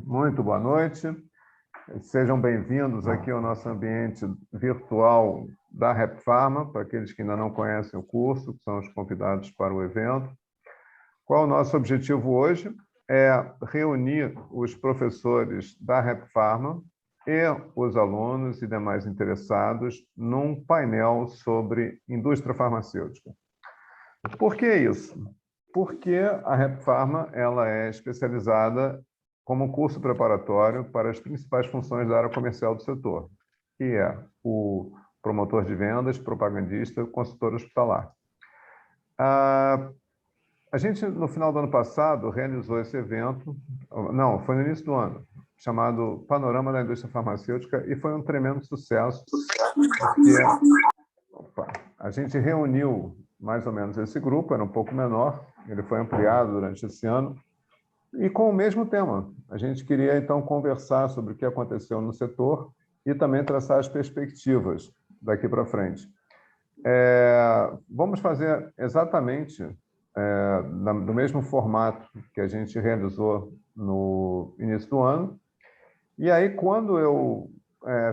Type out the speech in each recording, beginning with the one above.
Muito boa noite. Sejam bem-vindos aqui ao nosso ambiente virtual da Rep Pharma, para aqueles que ainda não conhecem o curso, que são os convidados para o evento. Qual é o nosso objetivo hoje? É reunir os professores da Rep Pharma e os alunos e demais interessados num painel sobre indústria farmacêutica. Por que isso? Porque a Rep Pharma ela é especializada como curso preparatório para as principais funções da área comercial do setor, que é o promotor de vendas, propagandista, consultor hospitalar. A gente, no final do ano passado, realizou esse evento, não, foi no início do ano, chamado Panorama da Indústria Farmacêutica, e foi um tremendo sucesso, porque a gente reuniu mais ou menos esse grupo, era um pouco menor, ele foi ampliado durante esse ano, e com o mesmo tema. A gente queria, então, conversar sobre o que aconteceu no setor e também traçar as perspectivas daqui para frente. Vamos fazer exatamente do mesmo formato que a gente realizou no início do ano. E aí, quando eu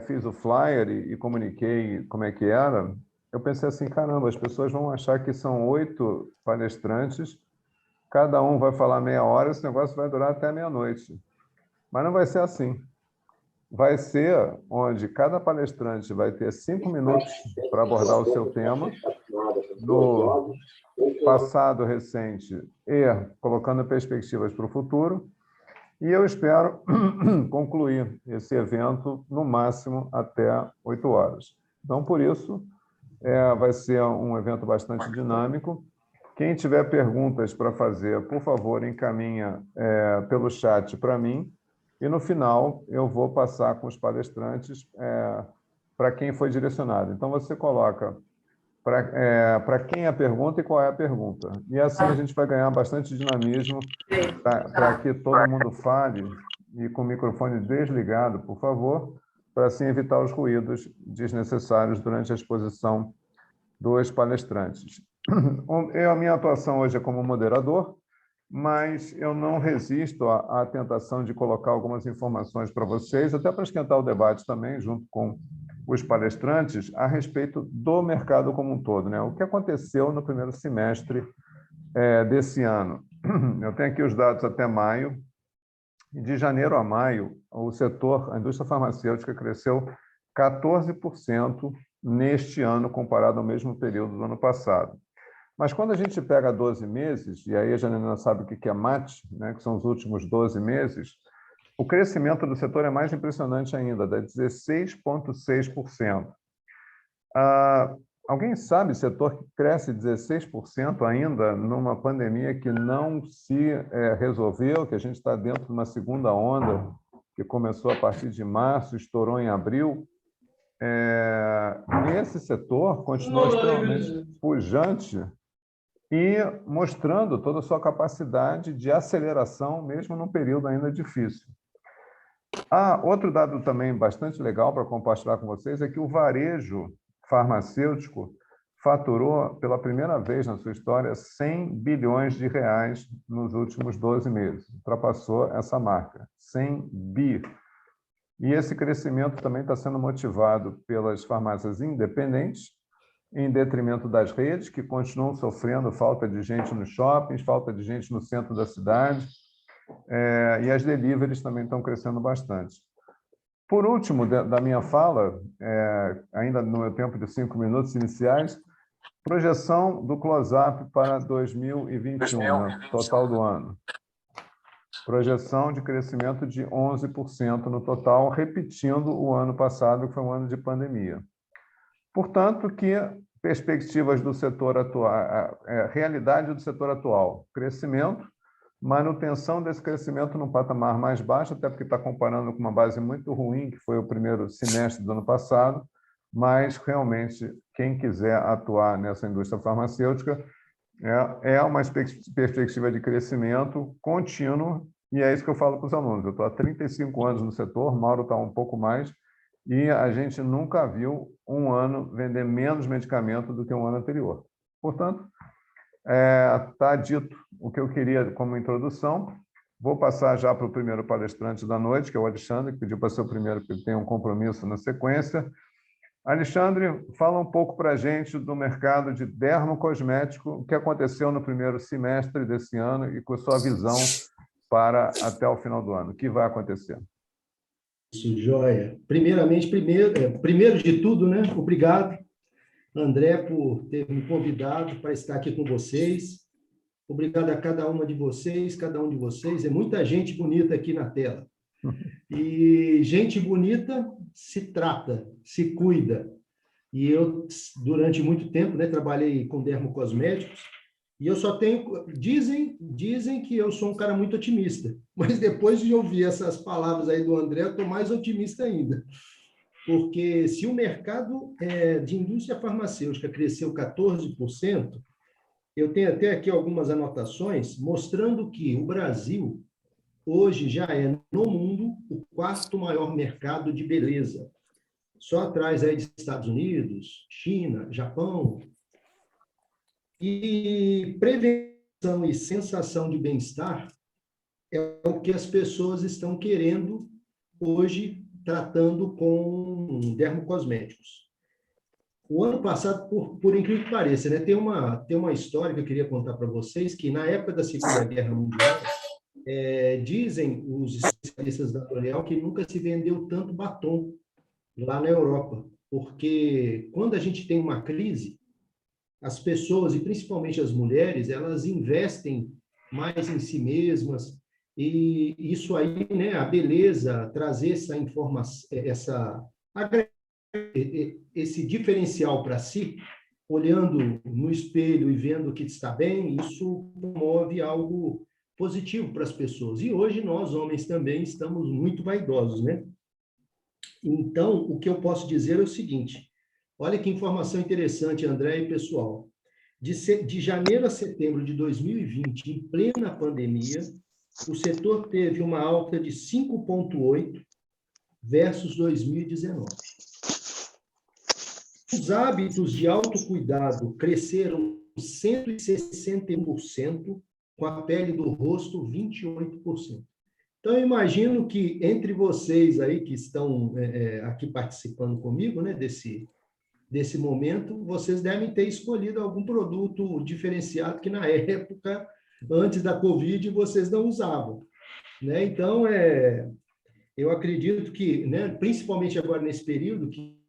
fiz o flyer e comuniquei como é que era, eu pensei assim, caramba, as pessoas vão achar que são 8 palestrantes, cada um vai falar meia hora, esse negócio vai durar até meia-noite. Mas não vai ser assim. Vai ser onde cada palestrante vai ter 5 minutos para abordar o seu tema, do passado recente e colocando perspectivas para o futuro. E eu espero concluir esse evento, no máximo, até 8 horas. Então, por isso, vai ser um evento bastante dinâmico. Quem tiver perguntas para fazer, por favor, encaminha pelo chat para mim. E, no final, eu vou passar com os palestrantes para quem foi direcionado. Então, você coloca para quem é a pergunta e qual é a pergunta. E assim a gente vai ganhar bastante dinamismo para que todo mundo fale e com o microfone desligado, por favor, para assim evitar os ruídos desnecessários durante a exposição dos palestrantes. A minha atuação hoje é como moderador, mas eu não resisto à tentação de colocar algumas informações para vocês, até para esquentar o debate também, junto com os palestrantes, a respeito do mercado como um todo, né? O que aconteceu no primeiro semestre desse ano? Eu tenho aqui os dados até maio, e de janeiro a maio, o setor, a indústria farmacêutica cresceu 14% neste ano, comparado ao mesmo período do ano passado. Mas quando a gente pega 12 meses, e aí a Janina sabe o que é MAT, né, que são os últimos 12 meses, o crescimento do setor é mais impressionante ainda, dá 16,6%. Alguém sabe setor que cresce 16% ainda numa pandemia que não se resolveu, que a gente está dentro de uma segunda onda que começou a partir de março, estourou em abril? Esse setor continua extremamente pujante e mostrando toda a sua capacidade de aceleração, mesmo num período ainda difícil. Outro dado também bastante legal para compartilhar com vocês é que o varejo farmacêutico faturou pela primeira vez na sua história 100 bilhões de reais nos últimos 12 meses. Ultrapassou essa marca, 100 bi. E esse crescimento também está sendo motivado pelas farmácias independentes, em detrimento das redes, que continuam sofrendo falta de gente nos shoppings, falta de gente no centro da cidade, e as deliveries também estão crescendo bastante. Por último, da minha fala, ainda no meu tempo de 5 minutos iniciais, projeção do close-up para 2021, né, total do ano. Projeção de crescimento de 11% no total, repetindo o ano passado, que foi um ano de pandemia. Portanto, que perspectivas do setor atual, realidade do setor atual, crescimento, manutenção desse crescimento num patamar mais baixo, até porque está comparando com uma base muito ruim, que foi o primeiro semestre do ano passado, mas realmente quem quiser atuar nessa indústria farmacêutica é uma perspectiva de crescimento contínuo, e é isso que eu falo para os alunos. Eu estou há 35 anos no setor, Mauro está um pouco mais, e a gente nunca viu um ano vender menos medicamento do que um ano anterior. Portanto, está dito o que eu queria como introdução. Vou passar já para o primeiro palestrante da noite, que é o Alexandre, que pediu para ser o primeiro, porque ele tem um compromisso na sequência. Alexandre, fala um pouco para a gente do mercado de dermocosmético, o que aconteceu no primeiro semestre desse ano e com a sua visão para até o final do ano. O que vai acontecer? Isso, joia. Primeiro de tudo, né? Obrigado, André, por ter me convidado para estar aqui com vocês. Obrigado a cada uma de vocês, cada um de vocês. É muita gente bonita aqui na tela. E gente bonita se trata, se cuida. E eu, durante muito tempo, né, trabalhei com dermocosméticos, e eu só tenho... Dizem que eu sou um cara muito otimista, mas depois de ouvir essas palavras aí do André, eu estou mais otimista ainda. Porque se o mercado de indústria farmacêutica cresceu 14%, eu tenho até aqui algumas anotações mostrando que o Brasil hoje já é, no mundo, o quarto maior mercado de beleza. Só atrás aí de Estados Unidos, China, Japão. E prevenção e sensação de bem-estar é o que as pessoas estão querendo hoje, tratando com dermocosméticos. O ano passado, por incrível que pareça, né, tem uma história que eu queria contar para vocês, que na época da Segunda Guerra Mundial, dizem os especialistas da L'Oréal que nunca se vendeu tanto batom lá na Europa, porque quando a gente tem uma crise, as pessoas, e principalmente as mulheres, elas investem mais em si mesmas, e isso aí, né, a beleza, trazer essa informação, esse diferencial para si, olhando no espelho e vendo que está bem, isso promove algo positivo para as pessoas. E hoje nós, homens, também estamos muito vaidosos, né? Então, o que eu posso dizer é o seguinte, olha que informação interessante, André e pessoal. De janeiro a setembro de 2020, em plena pandemia, o setor teve uma alta de 5,8 versus 2019. Os hábitos de autocuidado cresceram 161%, com a pele do rosto 28%. Então, eu imagino que entre vocês aí que estão aqui participando comigo, né, desse momento, vocês devem ter escolhido algum produto diferenciado que na época, antes da Covid, vocês não usavam, né? Então, eu acredito que, né, principalmente agora nesse período que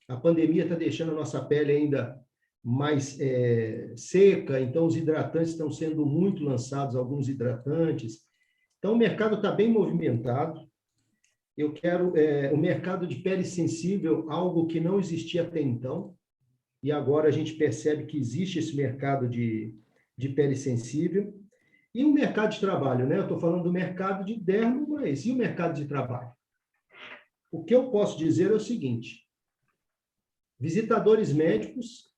a pandemia está deixando a nossa pele ainda mais seca, então os hidratantes estão sendo muito lançados, alguns hidratantes. Então, o mercado está bem movimentado. Eu quero o mercado de pele sensível, algo que não existia até então, e agora a gente percebe que existe esse mercado de pele sensível. E o mercado de trabalho, né? Eu estou falando do mercado de dermo, mas e o mercado de trabalho? O que eu posso dizer é o seguinte, visitadores médicos,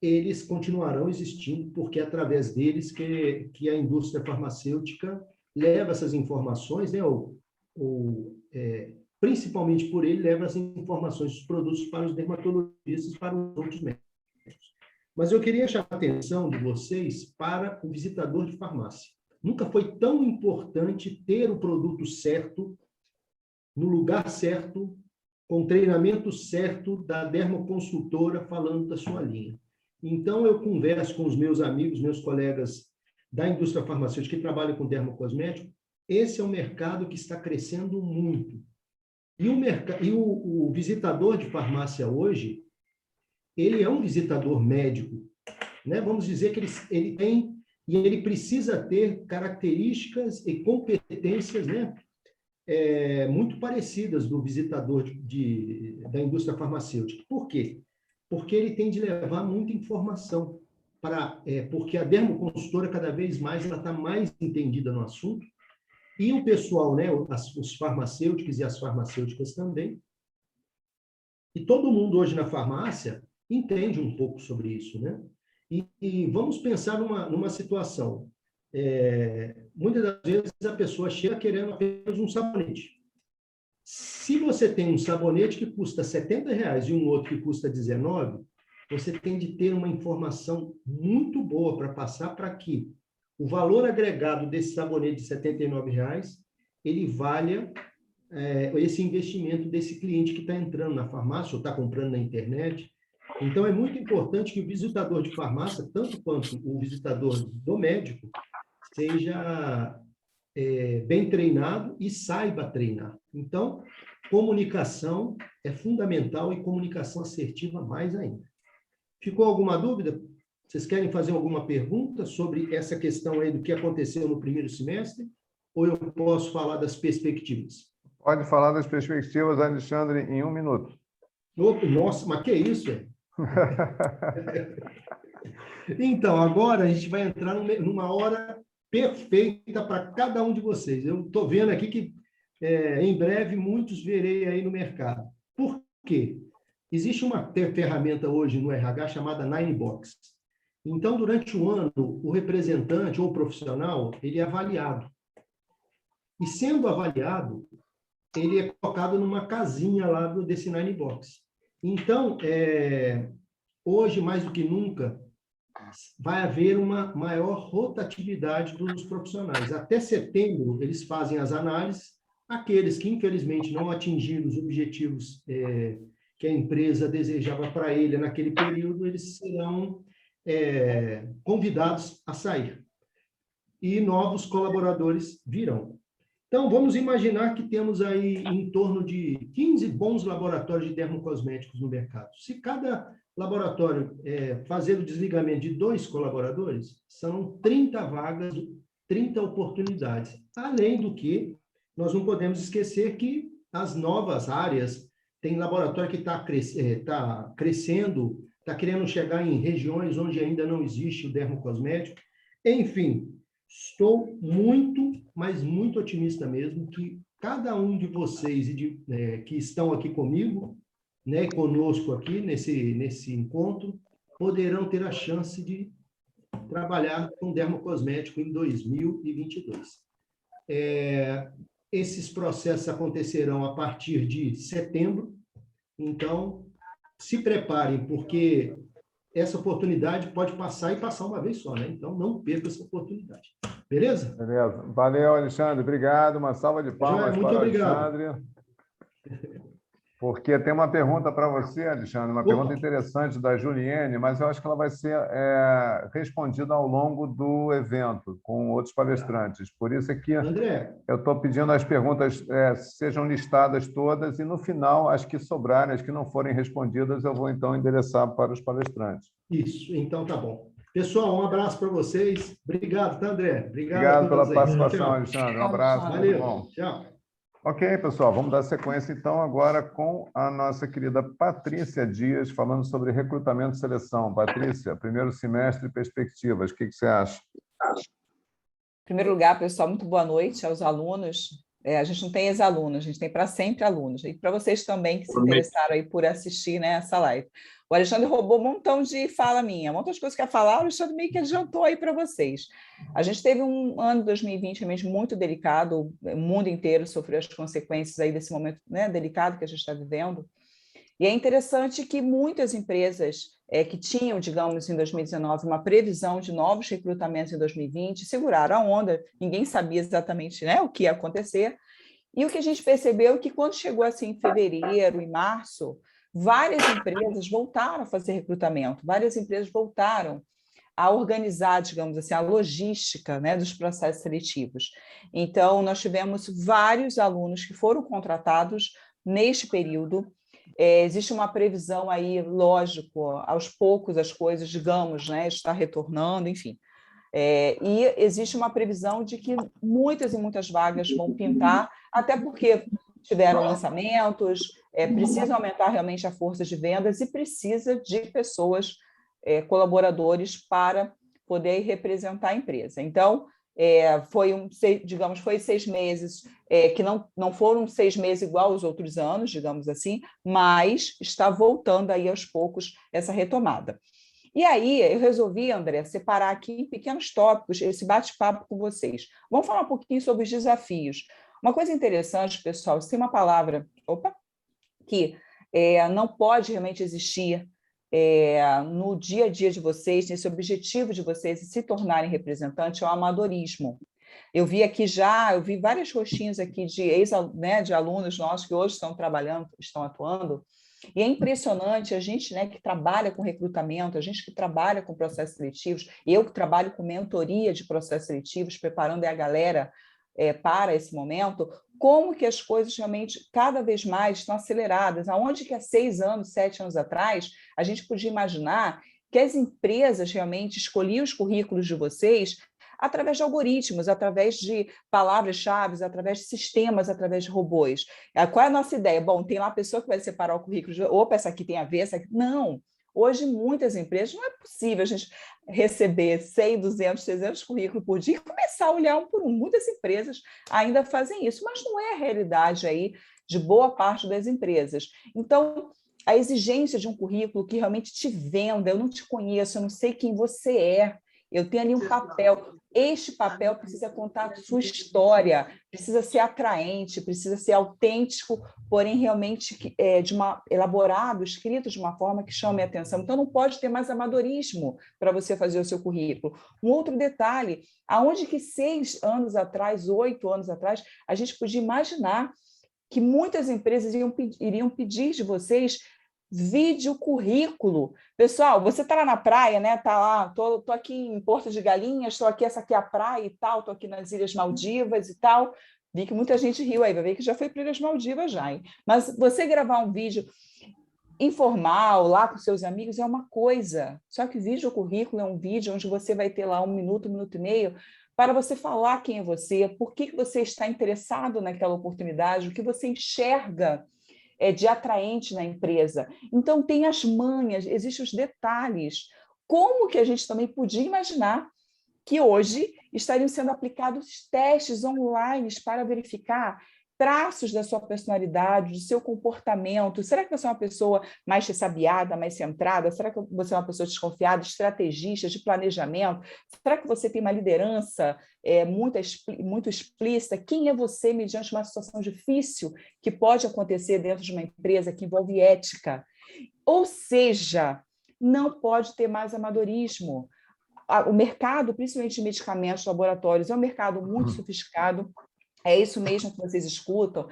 eles continuarão existindo, porque é através deles que a indústria farmacêutica leva essas informações, né? Principalmente por ele, leva as informações dos produtos para os dermatologistas, para os outros médicos. Mas eu queria chamar a atenção de vocês para o visitador de farmácia. Nunca foi tão importante ter o produto certo, no lugar certo, com o treinamento certo da dermoconsultora falando da sua linha. Então, eu converso com os meus amigos, meus colegas da indústria farmacêutica que trabalham com dermocosmético. Esse é um mercado que está crescendo muito. E o visitador de farmácia hoje, ele é um visitador médico, né? Vamos dizer que ele tem e ele precisa ter características e competências, né? Muito parecidas do visitador da indústria farmacêutica. Por quê? Porque ele tem de levar muita informação, porque a dermoconsultora, cada vez mais, ela está mais entendida no assunto, e o pessoal, né, os farmacêuticos e as farmacêuticas também, e todo mundo hoje na farmácia entende um pouco sobre isso, né? E vamos pensar numa situação. Muitas das vezes a pessoa chega querendo apenas um sabonete. Se você tem um sabonete que custa R$70 e um outro que custa R$19, você tem de ter uma informação muito boa para passar para que o valor agregado desse sabonete de R$ 79, ele valha esse investimento desse cliente que está entrando na farmácia ou está comprando na internet. Então, é muito importante que o visitador de farmácia, tanto quanto o visitador do médico, seja bem treinado e saiba treinar. Então, comunicação é fundamental e comunicação assertiva mais ainda. Ficou alguma dúvida? Vocês querem fazer alguma pergunta sobre essa questão aí do que aconteceu no primeiro semestre? Ou eu posso falar das perspectivas? Pode falar das perspectivas, Alexandre, em 1 minuto. Nossa, mas que isso, é? Então, agora a gente vai entrar numa hora perfeita para cada um de vocês. Eu estou vendo aqui que em breve muitos verei aí no mercado. Por quê? Existe uma ferramenta hoje no RH chamada Ninebox. Então, durante o ano, o representante ou o profissional, ele é avaliado. E sendo avaliado, ele é colocado numa casinha lá desse Ninebox. Então, hoje, mais do que nunca, vai haver uma maior rotatividade dos profissionais. Até setembro, eles fazem as análises. Aqueles que, infelizmente, não atingiram os objetivos que a empresa desejava para ele naquele período, eles serão convidados a sair. E novos colaboradores virão. Então, vamos imaginar que temos aí em torno de 15 bons laboratórios de dermocosméticos no mercado. Se cada laboratório fazer o desligamento de 2 colaboradores, são 30 vagas, 30 oportunidades. Além do que, nós não podemos esquecer que as novas áreas, tem laboratório que está crescendo, está querendo chegar em regiões onde ainda não existe o dermocosmético. Enfim, estou muito, mas muito otimista mesmo, que cada um de vocês que estão aqui comigo, né, conosco aqui nesse encontro, poderão ter a chance de trabalhar com dermocosmético em 2022. Esses processos acontecerão a partir de setembro, então se preparem, porque essa oportunidade pode passar e passar uma vez só, né? Então não perca essa oportunidade. Beleza? Beleza. Valeu, Alexandre. Obrigado. Uma salva de palmas muito para o obrigado. Alexandre. Porque tem uma pergunta para você, Alexandre, uma pergunta interessante da Juliene, mas eu acho que ela vai ser respondida ao longo do evento, com outros palestrantes. Por isso é que André, eu estou pedindo as perguntas sejam listadas todas e, no final, as que sobrarem, as que não forem respondidas, eu vou, então, endereçar para os palestrantes. Isso, então tá bom. Pessoal, um abraço para vocês. Obrigado, tá, André? Obrigado pela participação, Tchau. Alexandre. Um abraço. Valeu. Muito bom. Tchau. Ok, pessoal, vamos dar sequência, então, agora com a nossa querida Patrícia Dias, falando sobre recrutamento e seleção. Patrícia, primeiro semestre e perspectivas, o que você acha? Em primeiro lugar, pessoal, muito boa noite aos alunos. A gente não tem ex-alunos, a gente tem para sempre alunos. E para vocês também que se interessaram aí por assistir, né, essa live. O Alexandre roubou um montão de fala minha, um montão de coisas que ia falar, o Alexandre meio que adiantou aí para vocês. A gente teve um ano de 2020 realmente muito delicado, o mundo inteiro sofreu as consequências aí desse momento, né, delicado que a gente está vivendo. E é interessante que muitas empresas que tinham, digamos, em 2019, uma previsão de novos recrutamentos em 2020, seguraram a onda, ninguém sabia exatamente, né, o que ia acontecer. E o que a gente percebeu é que quando chegou assim em fevereiro, em março, várias empresas voltaram a fazer recrutamento, várias empresas voltaram a organizar, digamos assim, a logística, né, dos processos seletivos. Então, nós tivemos vários alunos que foram contratados neste período. Existe uma previsão aí, lógico, aos poucos as coisas, digamos, né, está retornando, enfim. E existe uma previsão de que muitas e muitas vagas vão pintar, até porque tiveram lançamentos, precisam aumentar realmente a força de vendas e precisa de pessoas, colaboradores, para poder representar a empresa. Então, foi 6 meses, que não foram 6 meses igual aos outros anos, digamos assim, mas está voltando aí aos poucos essa retomada. E aí, eu resolvi, André, separar aqui em pequenos tópicos esse bate-papo com vocês. Vamos falar um pouquinho sobre os desafios. Uma coisa interessante, pessoal, tem uma palavra que não pode realmente existir no dia a dia de vocês, nesse objetivo de vocês de se tornarem representantes, é o amadorismo. Eu vi vários rostinhos aqui de alunos nossos que hoje estão trabalhando, estão atuando, e é impressionante a gente, né, que trabalha com recrutamento, a gente que trabalha com processos seletivos, eu que trabalho com mentoria de processos seletivos, preparando a galera para esse momento, como que as coisas realmente cada vez mais estão aceleradas. Aonde que há 6 anos, 7 anos atrás, a gente podia imaginar que as empresas realmente escolhiam os currículos de vocês através de algoritmos, através de palavras-chave, através de sistemas, através de robôs. Qual é a nossa ideia? Bom, tem lá a pessoa que vai separar o currículo, opa, essa aqui tem a ver, essa aqui... Não! Hoje, muitas empresas, não é possível a gente receber 100, 200, 300 currículos por dia e começar a olhar um por um. Muitas empresas ainda fazem isso, mas não é a realidade aí de boa parte das empresas. Então, a exigência de um currículo que realmente te venda, eu não te conheço, eu não sei quem você é, eu tenho ali um papel. Este papel precisa contar a sua história, precisa ser atraente, precisa ser autêntico, porém realmente elaborado, escrito de uma forma que chame a atenção. Então, não pode ter mais amadorismo para você fazer o seu currículo. Um outro detalhe, aonde que 6 anos atrás, 8 anos atrás, a gente podia imaginar que muitas empresas iriam pedir de vocês vídeo currículo. Pessoal, você está lá na praia, né? Tá lá, tô aqui em Porto de Galinhas, estou aqui, essa aqui é a praia e tal, estou aqui nas Ilhas Maldivas e tal. Vi que muita gente riu aí, vai ver que já foi para Ilhas Maldivas já, hein? Mas você gravar um vídeo informal lá com seus amigos é uma coisa. Só que vídeo currículo é um vídeo onde você vai ter lá 1 minuto, 1 minuto e meio, para você falar quem é você, por que você está interessado naquela oportunidade, o que você enxerga de atraente na empresa. Então, tem as manhas, existem os detalhes. Como que a gente também podia imaginar que hoje estariam sendo aplicados testes online para verificar traços da sua personalidade, do seu comportamento? Será que você é uma pessoa mais ressabiada, mais centrada? Será que você é uma pessoa desconfiada, estrategista, de planejamento? Será que você tem uma liderança muito explícita? Quem é você mediante uma situação difícil que pode acontecer dentro de uma empresa que envolve ética? Ou seja, não pode ter mais amadorismo. O mercado, principalmente de medicamentos, laboratórios, é um mercado muito sofisticado. É isso mesmo que vocês escutam,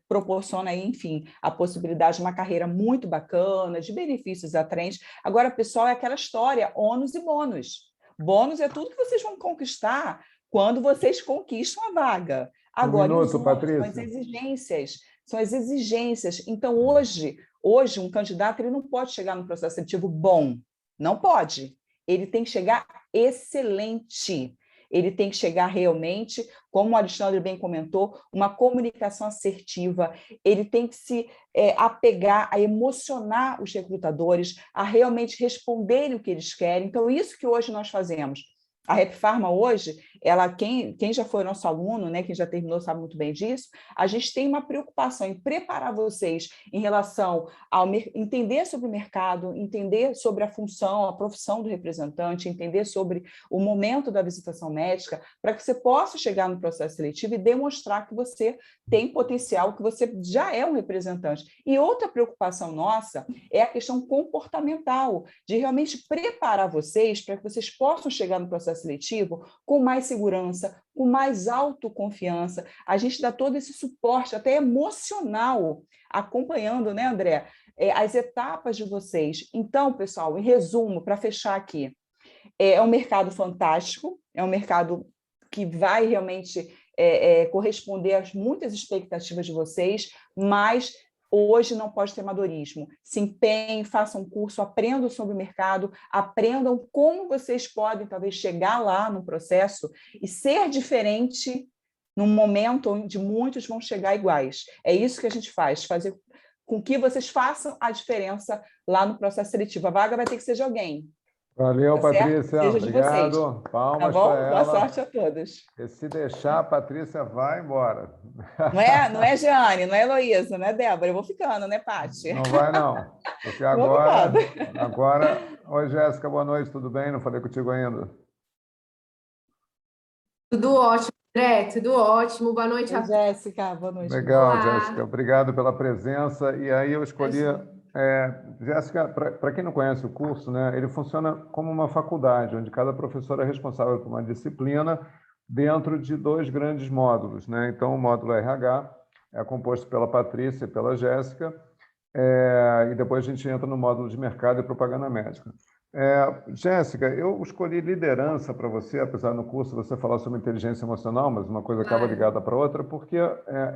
proporciona, enfim, a possibilidade de uma carreira muito bacana, de benefícios atraentes. Agora, pessoal, é aquela história, ônus e bônus. Bônus é tudo que vocês vão conquistar quando vocês conquistam a vaga. Agora, os ônus são as exigências, são as exigências. Então, hoje um candidato ele não pode chegar no processo seletivo bom, não pode. Ele tem que chegar excelente. Ele tem que chegar realmente, como o Alexandre bem comentou, uma comunicação assertiva, ele tem que se apegar a emocionar os recrutadores, a realmente responderem o que eles querem. Então, isso que hoje nós fazemos. A Rap Pharma hoje, quem já foi nosso aluno, né, quem já terminou sabe muito bem disso, a gente tem uma preocupação em preparar vocês em relação ao entender sobre o mercado, entender sobre a função, a profissão do representante, entender sobre o momento da visitação médica, para que você possa chegar no processo seletivo e demonstrar que você tem potencial, que você já é um representante. E outra preocupação nossa é a questão comportamental, de realmente preparar vocês para que vocês possam chegar no processo seletivo com mais segurança, com mais autoconfiança. A gente dá todo esse suporte, até emocional, acompanhando, né, André, as etapas de vocês. Então, pessoal, em resumo, para fechar aqui, é um mercado fantástico, é um mercado que vai realmente corresponder às muitas expectativas de vocês, mas hoje não pode ter amadorismo. Se empenhem, façam um curso, aprendam sobre o mercado, aprendam como vocês podem, talvez, chegar lá no processo e ser diferente num momento onde muitos vão chegar iguais. É isso que a gente faz, fazer com que vocês façam a diferença lá no processo seletivo. A vaga vai ter que ser de alguém. Valeu, Tá Patrícia. Seja de vocês. Palmas tá bom? para ela. Boa sorte a todos. E se deixar, a Patrícia vai embora. Não é Jeane, não é Heloísa, não é Débora. Eu vou ficando, né, Paty? Não vai, não. Porque agora... Oi, Jéssica, boa noite, tudo bem? Não falei contigo ainda. Tudo ótimo, André, tudo ótimo. Boa noite a todos. Jéssica, boa noite. Legal, Olá. Jéssica, obrigado pela presença. E aí eu escolhi Jéssica, para quem não conhece o curso, né, ele funciona como uma faculdade, onde cada professor é responsável por uma disciplina dentro de 2 grandes módulos, né? Então, o módulo RH é composto pela Patrícia e pela Jéssica, e depois a gente entra no módulo de mercado e propaganda médica. Jéssica, eu escolhi liderança para você, apesar no curso você falar sobre inteligência emocional, mas uma coisa acaba ligada para outra, porque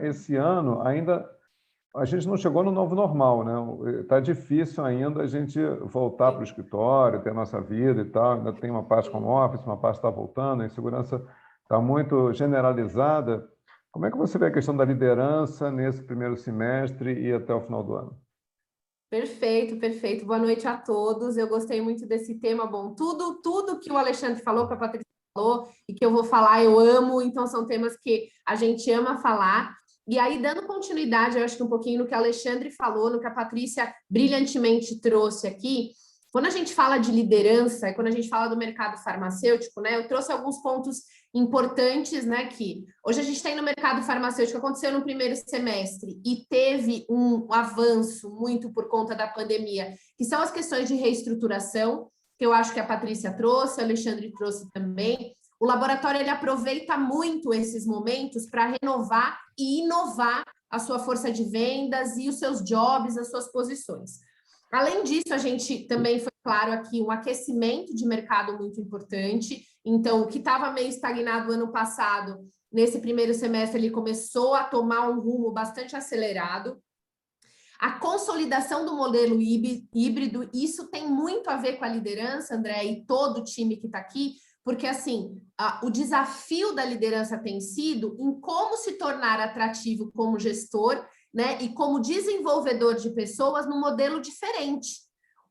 esse ano ainda a gente não chegou no novo normal, né? Está difícil ainda a gente voltar para o escritório, ter a nossa vida e tal. Ainda tem uma parte como office, uma parte está voltando, a insegurança está muito generalizada. Como é que você vê a questão da liderança nesse primeiro semestre e até o final do ano? Perfeito, perfeito. Boa noite a todos. Eu gostei muito desse tema. Bom, tudo que o Alexandre falou, que a Patrícia falou e que eu vou falar, eu amo. Então, são temas que a gente ama falar. E aí, dando continuidade, eu acho que um pouquinho no que o Alexandre falou, no que a Patrícia brilhantemente trouxe aqui, quando a gente fala de liderança, quando a gente fala do mercado farmacêutico, né, eu trouxe alguns pontos importantes, né, que hoje a gente tem no mercado farmacêutico, aconteceu no primeiro semestre e teve um avanço muito por conta da pandemia, que são as questões de reestruturação, que eu acho que a Patrícia trouxe, o Alexandre trouxe também. O laboratório ele aproveita muito esses momentos para renovar e inovar a sua força de vendas e os seus jobs, as suas posições. Além disso, a gente também foi claro aqui um aquecimento de mercado muito importante. Então, o que estava meio estagnado ano passado, nesse primeiro semestre, ele começou a tomar um rumo bastante acelerado. A consolidação do modelo híbrido, isso tem muito a ver com a liderança, André, e todo o time que está aqui, porque, assim, o desafio da liderança tem sido em como se tornar atrativo como gestor, né, e como desenvolvedor de pessoas num modelo diferente.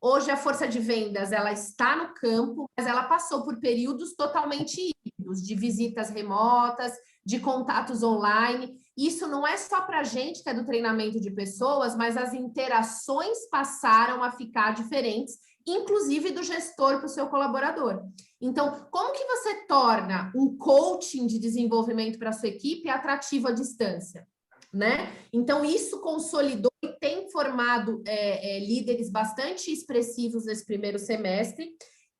Hoje, a força de vendas, ela está no campo, mas ela passou por períodos totalmente híbridos, de visitas remotas, de contatos online. Isso não é só para a gente que é do treinamento de pessoas, mas as interações passaram a ficar diferentes, inclusive do gestor para o seu colaborador. Então, como que você torna um coaching de desenvolvimento para a sua equipe atrativo à distância? Né? Então, isso consolidou e tem formado líderes bastante expressivos nesse primeiro semestre.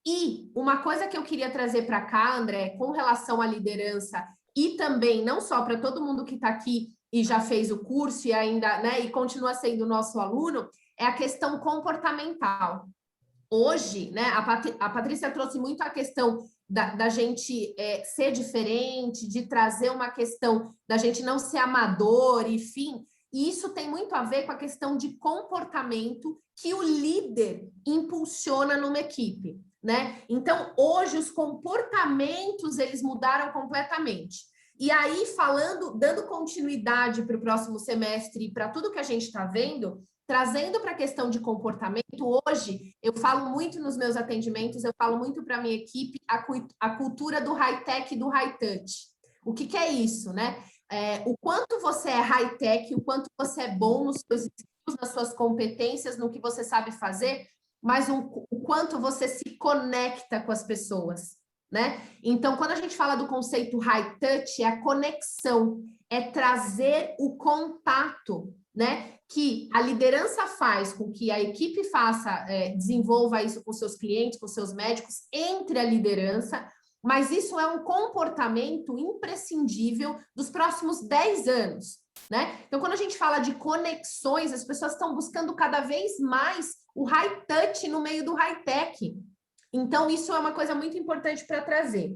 E uma coisa que eu queria trazer para cá, André, com relação à liderança, e também não só para todo mundo que está aqui e já fez o curso e ainda, né, e continua sendo nosso aluno, é a questão comportamental. Hoje, né, a Patrícia trouxe muito a questão da gente ser diferente, de trazer uma questão da gente não ser amador, enfim, e isso tem muito a ver com a questão de comportamento que o líder impulsiona numa equipe, né? Então, hoje, os comportamentos, eles mudaram completamente. E aí, dando continuidade para o próximo semestre e para tudo que a gente está vendo, trazendo para a questão de comportamento, hoje, eu falo muito nos meus atendimentos, eu falo muito para a minha equipe, a cultura do high-tech e do high-touch. O que é isso, né? O quanto você é high-tech, o quanto você é bom nos seus skills, nas suas competências, no que você sabe fazer, mas o quanto você se conecta com as pessoas, né? Então, quando a gente fala do conceito high-touch, é a conexão, é trazer o contato, né? Que a liderança faz com que a equipe desenvolva isso com seus clientes, com seus médicos, entre a liderança, mas isso é um comportamento imprescindível dos próximos 10 anos, né? Então, quando a gente fala de conexões, as pessoas estão buscando cada vez mais o high-touch no meio do high-tech. Então, isso é uma coisa muito importante para trazer.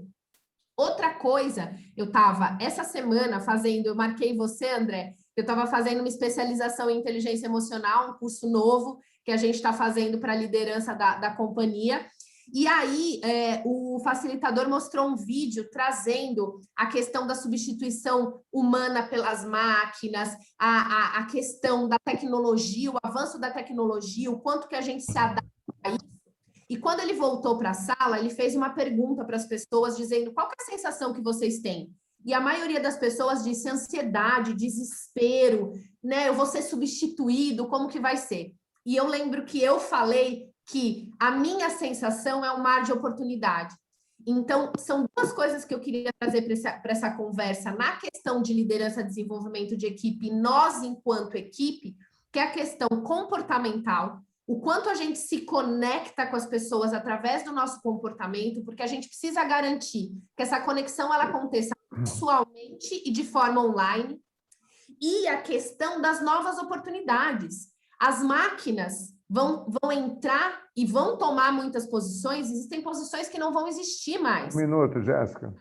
Outra coisa, eu estava essa semana eu marquei você, André, eu estava fazendo uma especialização em inteligência emocional, um curso novo que a gente está fazendo para a liderança da companhia. E aí, o facilitador mostrou um vídeo trazendo a questão da substituição humana pelas máquinas, a questão da tecnologia, o avanço da tecnologia, o quanto que a gente se adapta a isso. E quando ele voltou para a sala, ele fez uma pergunta para as pessoas, dizendo qual que é a sensação que vocês têm? E a maioria das pessoas disse ansiedade, desespero, né? Eu vou ser substituído, como que vai ser? E eu lembro que eu falei que a minha sensação é um mar de oportunidade. Então, são duas coisas que eu queria trazer para essa conversa na questão de liderança e desenvolvimento de equipe, nós enquanto equipe, que é a questão comportamental, o quanto a gente se conecta com as pessoas através do nosso comportamento, porque a gente precisa garantir que essa conexão ela aconteça pessoalmente e de forma online, e a questão das novas oportunidades. As máquinas vão entrar e vão tomar muitas posições, existem posições que não vão existir mais. Um minuto, Jéssica.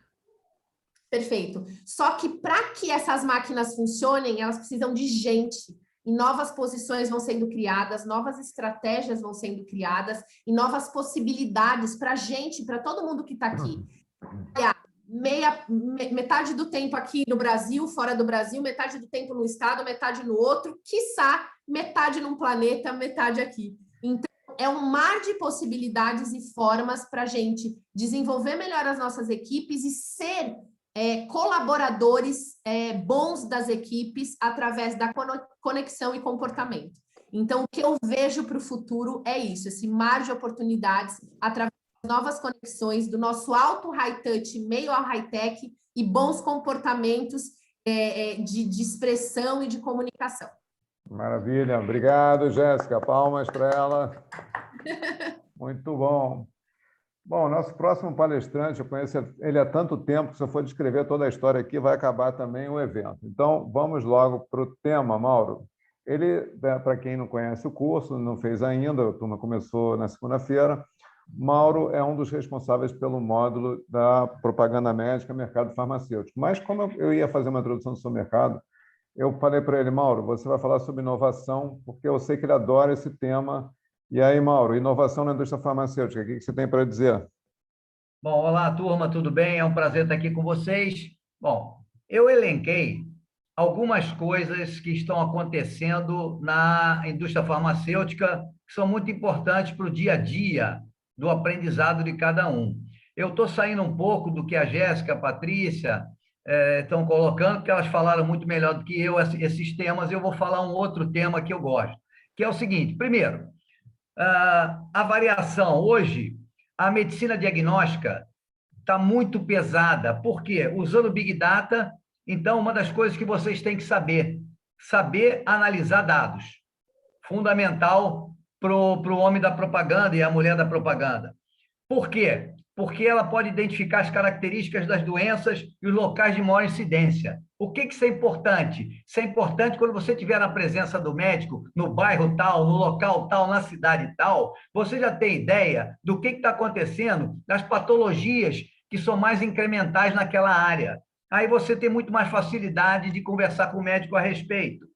Perfeito. Só que para que essas máquinas funcionem, elas precisam de gente. E novas posições vão sendo criadas, novas estratégias vão sendo criadas e novas possibilidades para a gente, para todo mundo que está aqui. Metade do tempo aqui no Brasil, fora do Brasil, metade do tempo no estado, metade no outro, quiçá metade num planeta, metade aqui. Então, é um mar de possibilidades e formas para a gente desenvolver melhor as nossas equipes e ser colaboradores bons das equipes através da conexão e comportamento. Então, o que eu vejo para o futuro é isso, esse mar de oportunidades através das novas conexões, do nosso alto high-touch, meio ao high-tech e bons comportamentos de expressão e de comunicação. Maravilha. Obrigado, Jéssica. Palmas para ela. Muito bom. Bom, nosso próximo palestrante, eu conheço ele há tanto tempo que se eu for descrever toda a história aqui, vai acabar também o evento. Então, vamos logo para o tema, Mauro. Ele, para quem não conhece o curso, não fez ainda, a turma começou na segunda-feira, Mauro é um dos responsáveis pelo módulo da propaganda médica, mercado farmacêutico. Mas como eu ia fazer uma introdução do seu mercado, eu falei para ele, Mauro, você vai falar sobre inovação, porque eu sei que ele adora esse tema. E aí, Mauro, inovação na indústria farmacêutica, o que você tem para dizer? Bom, olá, turma, tudo bem? É um prazer estar aqui com vocês. Bom, eu elenquei algumas coisas que estão acontecendo na indústria farmacêutica que são muito importantes para o dia a dia do aprendizado de cada um. Eu estou saindo um pouco do que a Jéssica, a Patrícia estão colocando, porque elas falaram muito melhor do que eu esses temas. Eu vou falar um outro tema que eu gosto, que é o seguinte. Primeiro, a variação. Hoje, a medicina diagnóstica está muito pesada. Por quê? Usando Big Data, então, uma das coisas que vocês têm que saber analisar dados. Fundamental para o homem da propaganda e a mulher da propaganda. Por quê? Porque ela pode identificar as características das doenças e os locais de maior incidência. O que isso é importante? Isso é importante quando você estiver na presença do médico, no bairro tal, no local tal, na cidade tal, você já tem ideia do que está acontecendo, das patologias que são mais incrementais naquela área. Aí você tem muito mais facilidade de conversar com o médico a respeito.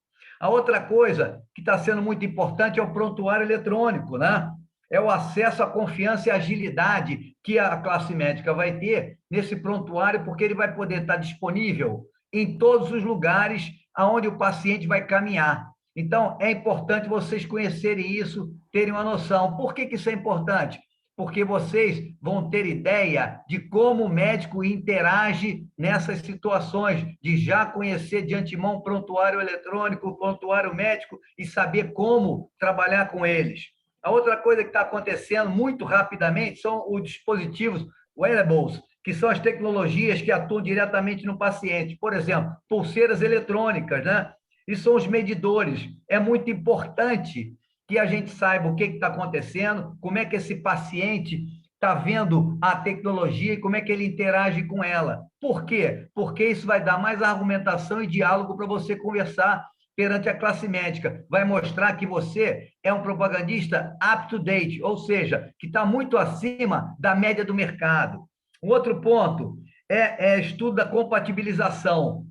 A outra coisa que está sendo muito importante é o prontuário eletrônico, né? É o acesso à confiança e agilidade que a classe médica vai ter nesse prontuário, porque ele vai poder estar disponível em todos os lugares aonde o paciente vai caminhar. Então, é importante vocês conhecerem isso, terem uma noção. Por que isso é importante? Porque vocês vão ter ideia de como o médico interage nessas situações, de já conhecer de antemão o prontuário eletrônico, o prontuário médico e saber como trabalhar com eles. A outra coisa que está acontecendo muito rapidamente são os dispositivos wearables, que são as tecnologias que atuam diretamente no paciente. Por exemplo, pulseiras eletrônicas, né? E são os medidores. É muito importante que a gente saiba o que está acontecendo, como é que esse paciente está vendo a tecnologia e como é que ele interage com ela. Por quê? Porque isso vai dar mais argumentação e diálogo para você conversar perante a classe médica. Vai mostrar que você é um propagandista up-to-date, ou seja, que está muito acima da média do mercado. Um outro ponto é estudo da compatibilização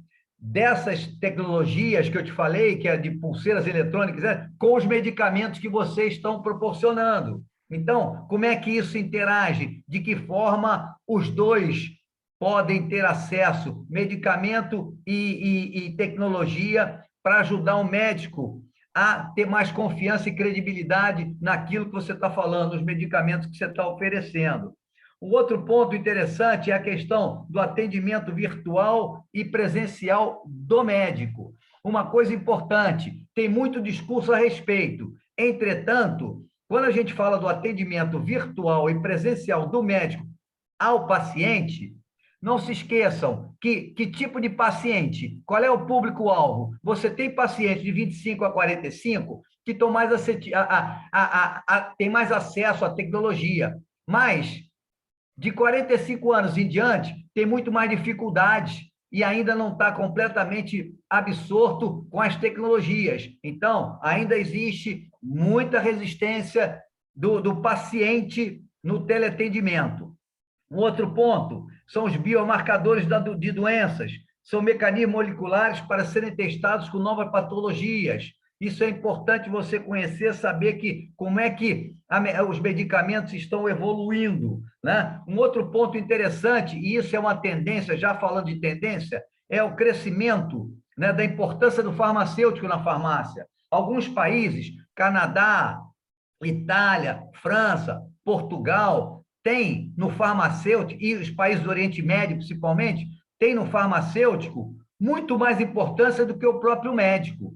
dessas tecnologias que eu te falei, que é de pulseiras eletrônicas, com os medicamentos que vocês estão proporcionando. Então, como é que isso interage? De que forma os dois podem ter acesso, medicamento e tecnologia, para ajudar o médico a ter mais confiança e credibilidade naquilo que você está falando, nos medicamentos que você está oferecendo. Um outro ponto interessante é a questão do atendimento virtual e presencial do médico. Uma coisa importante, tem muito discurso a respeito. Entretanto, quando a gente fala do atendimento virtual e presencial do médico ao paciente, Não se esqueçam que tipo de paciente, qual é o público-alvo? Você tem pacientes de 25 a 45 que estão mais têm mais acesso à tecnologia, mas de 45 anos em diante tem muito mais dificuldades e ainda não está completamente absorto com as tecnologias. Então, ainda existe muita resistência do paciente no teleatendimento. Um outro ponto são os biomarcadores de doenças, são mecanismos moleculares para serem testados com novas patologias. Isso é importante você conhecer, saber como é que os medicamentos estão evoluindo, né? Um outro ponto interessante, e isso é uma tendência, já falando de tendência, é o crescimento, né, da importância do farmacêutico na farmácia. Alguns países, Canadá, Itália, França, Portugal, tem no farmacêutico, e os países do Oriente Médio, principalmente, tem no farmacêutico muito mais importância do que o próprio médico.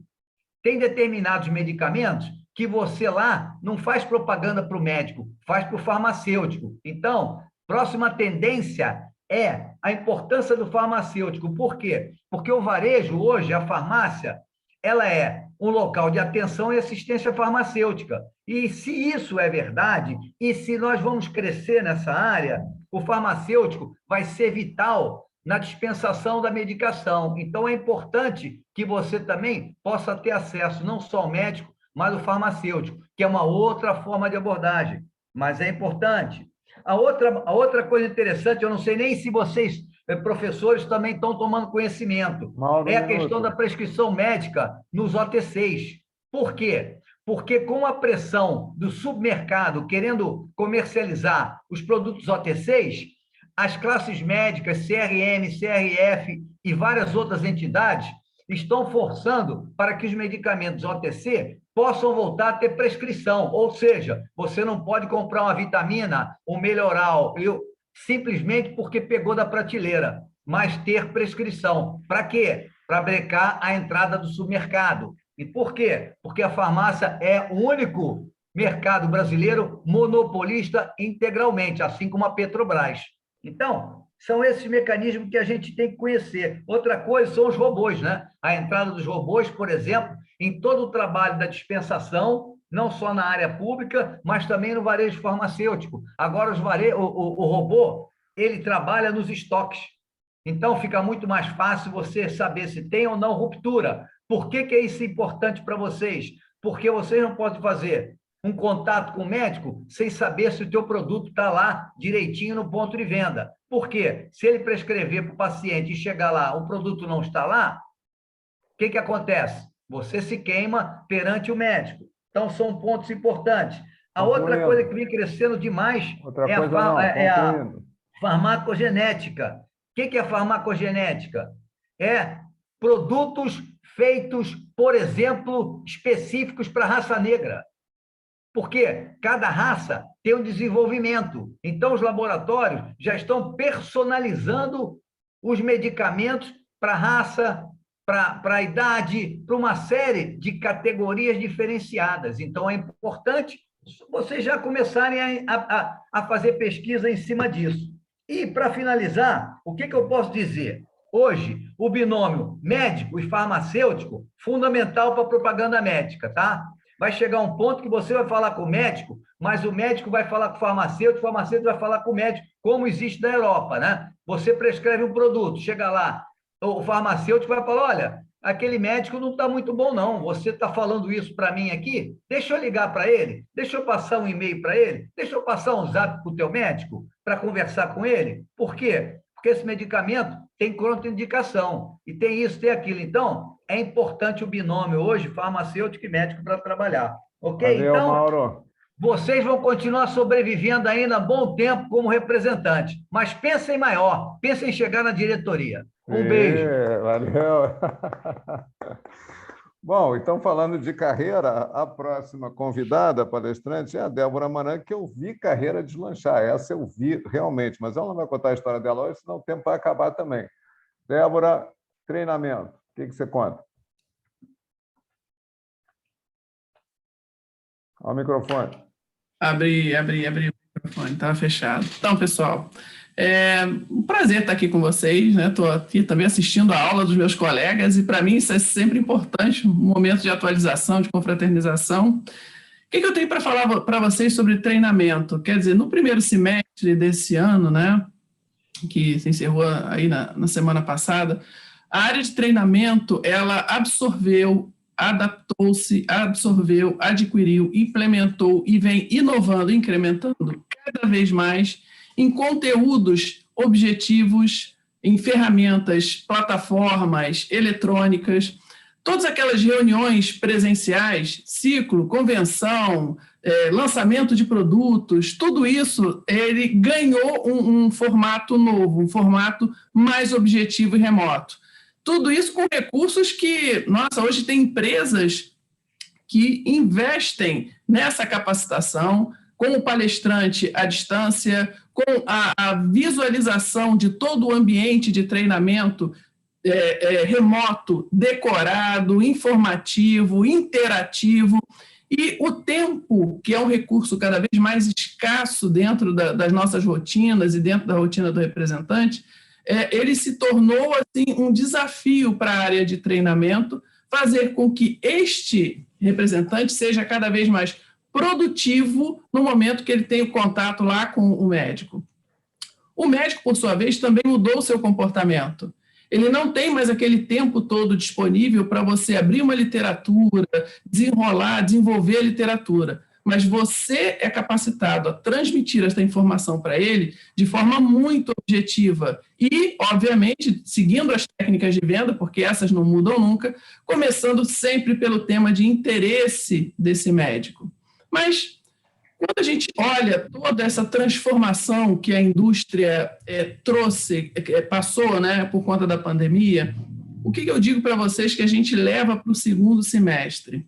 Tem determinados medicamentos que você lá não faz propaganda para o médico, faz para o farmacêutico. Então, próxima tendência é a importância do farmacêutico. Por quê? Porque o varejo hoje, a farmácia, ela é um local de atenção e assistência farmacêutica. E se isso é verdade, e se nós vamos crescer nessa área, o farmacêutico vai ser vital na dispensação da medicação. Então, é importante que você também possa ter acesso não só ao médico, mas ao farmacêutico, que é uma outra forma de abordagem, mas é importante. A outra coisa interessante, eu não sei nem se vocês, professores, também estão tomando conhecimento, é a questão da prescrição médica nos OTCs. Por quê? Porque com a pressão do submercado querendo comercializar os produtos OTCs, as classes médicas, CRM, CRF e várias outras entidades estão forçando para que os medicamentos OTC possam voltar a ter prescrição, ou seja, você não pode comprar uma vitamina, um melhoral, simplesmente porque pegou da prateleira, mas ter prescrição. Para quê? Para brecar a entrada do submercado. E por quê? Porque a farmácia é o único mercado brasileiro monopolista integralmente, assim como a Petrobras. Então, são esses mecanismos que a gente tem que conhecer. Outra coisa são os robôs, né? A entrada dos robôs, por exemplo, em todo o trabalho da dispensação, não só na área pública, mas também no varejo farmacêutico. Agora, o robô, ele trabalha nos estoques. Então, fica muito mais fácil você saber se tem ou não ruptura. Por que é isso importante para vocês? Porque vocês não podem fazer um contato com o médico sem saber se o teu produto está lá direitinho no ponto de venda. Por quê? Se ele prescrever para o paciente e chegar lá, o produto não está lá, o que acontece? Você se queima perante o médico. Então, são pontos importantes. A outra coisa que vem crescendo demais é a farmacogenética. O que é farmacogenética? É produtos feitos, por exemplo, específicos para a raça negra. Porque cada raça tem um desenvolvimento. Então, os laboratórios já estão personalizando os medicamentos para a raça, para a idade, para uma série de categorias diferenciadas. Então, é importante vocês já começarem a fazer pesquisa em cima disso. E, para finalizar, o que eu posso dizer? Hoje, o binômio médico e farmacêutico, fundamental para a propaganda médica, tá? Vai chegar um ponto que você vai falar com o médico, mas o médico vai falar com o farmacêutico vai falar com o médico, como existe na Europa, né? Você prescreve um produto, chega lá, o farmacêutico vai falar, olha, aquele médico não está muito bom, não. Você está falando isso para mim aqui? Deixa eu ligar para ele, deixa eu passar um e-mail para ele, deixa eu passar um zap para o teu médico para conversar com ele. Por quê? Porque esse medicamento tem contraindicação, e tem isso, tem aquilo. Então, é importante o binômio hoje, farmacêutico e médico, para trabalhar. Ok? Valeu, então, Mauro. Vocês vão continuar sobrevivendo ainda há bom tempo como representante, mas pensem maior, pensem em chegar na diretoria. Beijo. Valeu. Bom, então, falando de carreira, a próxima convidada, palestrante, é a Débora Maran, que eu vi carreira deslanchar. Essa eu vi realmente, mas ela não vai contar a história dela hoje, senão o tempo vai acabar também. Débora, treinamento, o que você conta? Ao microfone. Abri o microfone, estava fechado. Então, pessoal, É um prazer estar aqui com vocês, né? Estou aqui também assistindo a aula dos meus colegas e para mim isso é sempre importante, um momento de atualização, de confraternização. O que eu tenho para falar para vocês sobre treinamento? Quer dizer, no primeiro semestre desse ano, né, que se encerrou aí na semana passada, a área de treinamento, ela absorveu, adaptou-se, absorveu, adquiriu, implementou e vem inovando, incrementando cada vez mais em conteúdos objetivos, em ferramentas, plataformas eletrônicas, todas aquelas reuniões presenciais, ciclo, convenção, lançamento de produtos, tudo isso, ele ganhou um formato novo, um formato mais objetivo e remoto. Tudo isso com recursos que, nossa, hoje tem empresas que investem nessa capacitação, com o palestrante à distância, com a visualização de todo o ambiente de treinamento remoto, decorado, informativo, interativo, e o tempo, que é um recurso cada vez mais escasso dentro das nossas rotinas e dentro da rotina do representante, ele se tornou assim, um desafio para a área de treinamento, fazer com que este representante seja cada vez mais produtivo no momento que ele tem o contato lá com o médico. O médico, por sua vez, também mudou o seu comportamento. Ele não tem mais aquele tempo todo disponível para você abrir uma literatura, desenrolar, desenvolver a literatura, mas você é capacitado a transmitir essa informação para ele de forma muito objetiva e, obviamente, seguindo as técnicas de venda, porque essas não mudam nunca, começando sempre pelo tema de interesse desse médico. Mas, quando a gente olha toda essa transformação que a indústria trouxe, passou, né, por conta da pandemia, o que eu digo para vocês que a gente leva para o segundo semestre?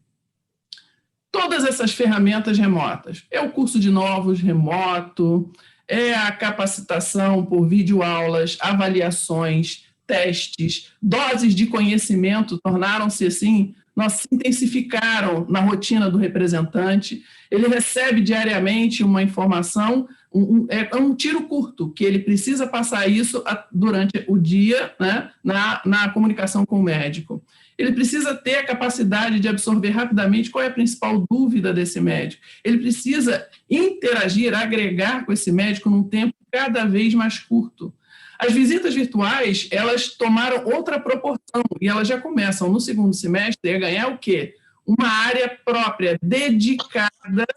Todas essas ferramentas remotas. É o curso de novos remoto, é a capacitação por videoaulas, avaliações, testes, doses de conhecimento tornaram-se assim, se intensificaram na rotina do representante. Ele recebe diariamente uma informação, é um tiro curto, que ele precisa passar isso durante o dia, né, na comunicação com o médico. Ele precisa ter a capacidade de absorver rapidamente qual é a principal dúvida desse médico. Ele precisa interagir, agregar com esse médico num tempo cada vez mais curto. As visitas virtuais, elas tomaram outra proporção e elas já começam no segundo semestre a ganhar o quê? Uma área própria, dedicada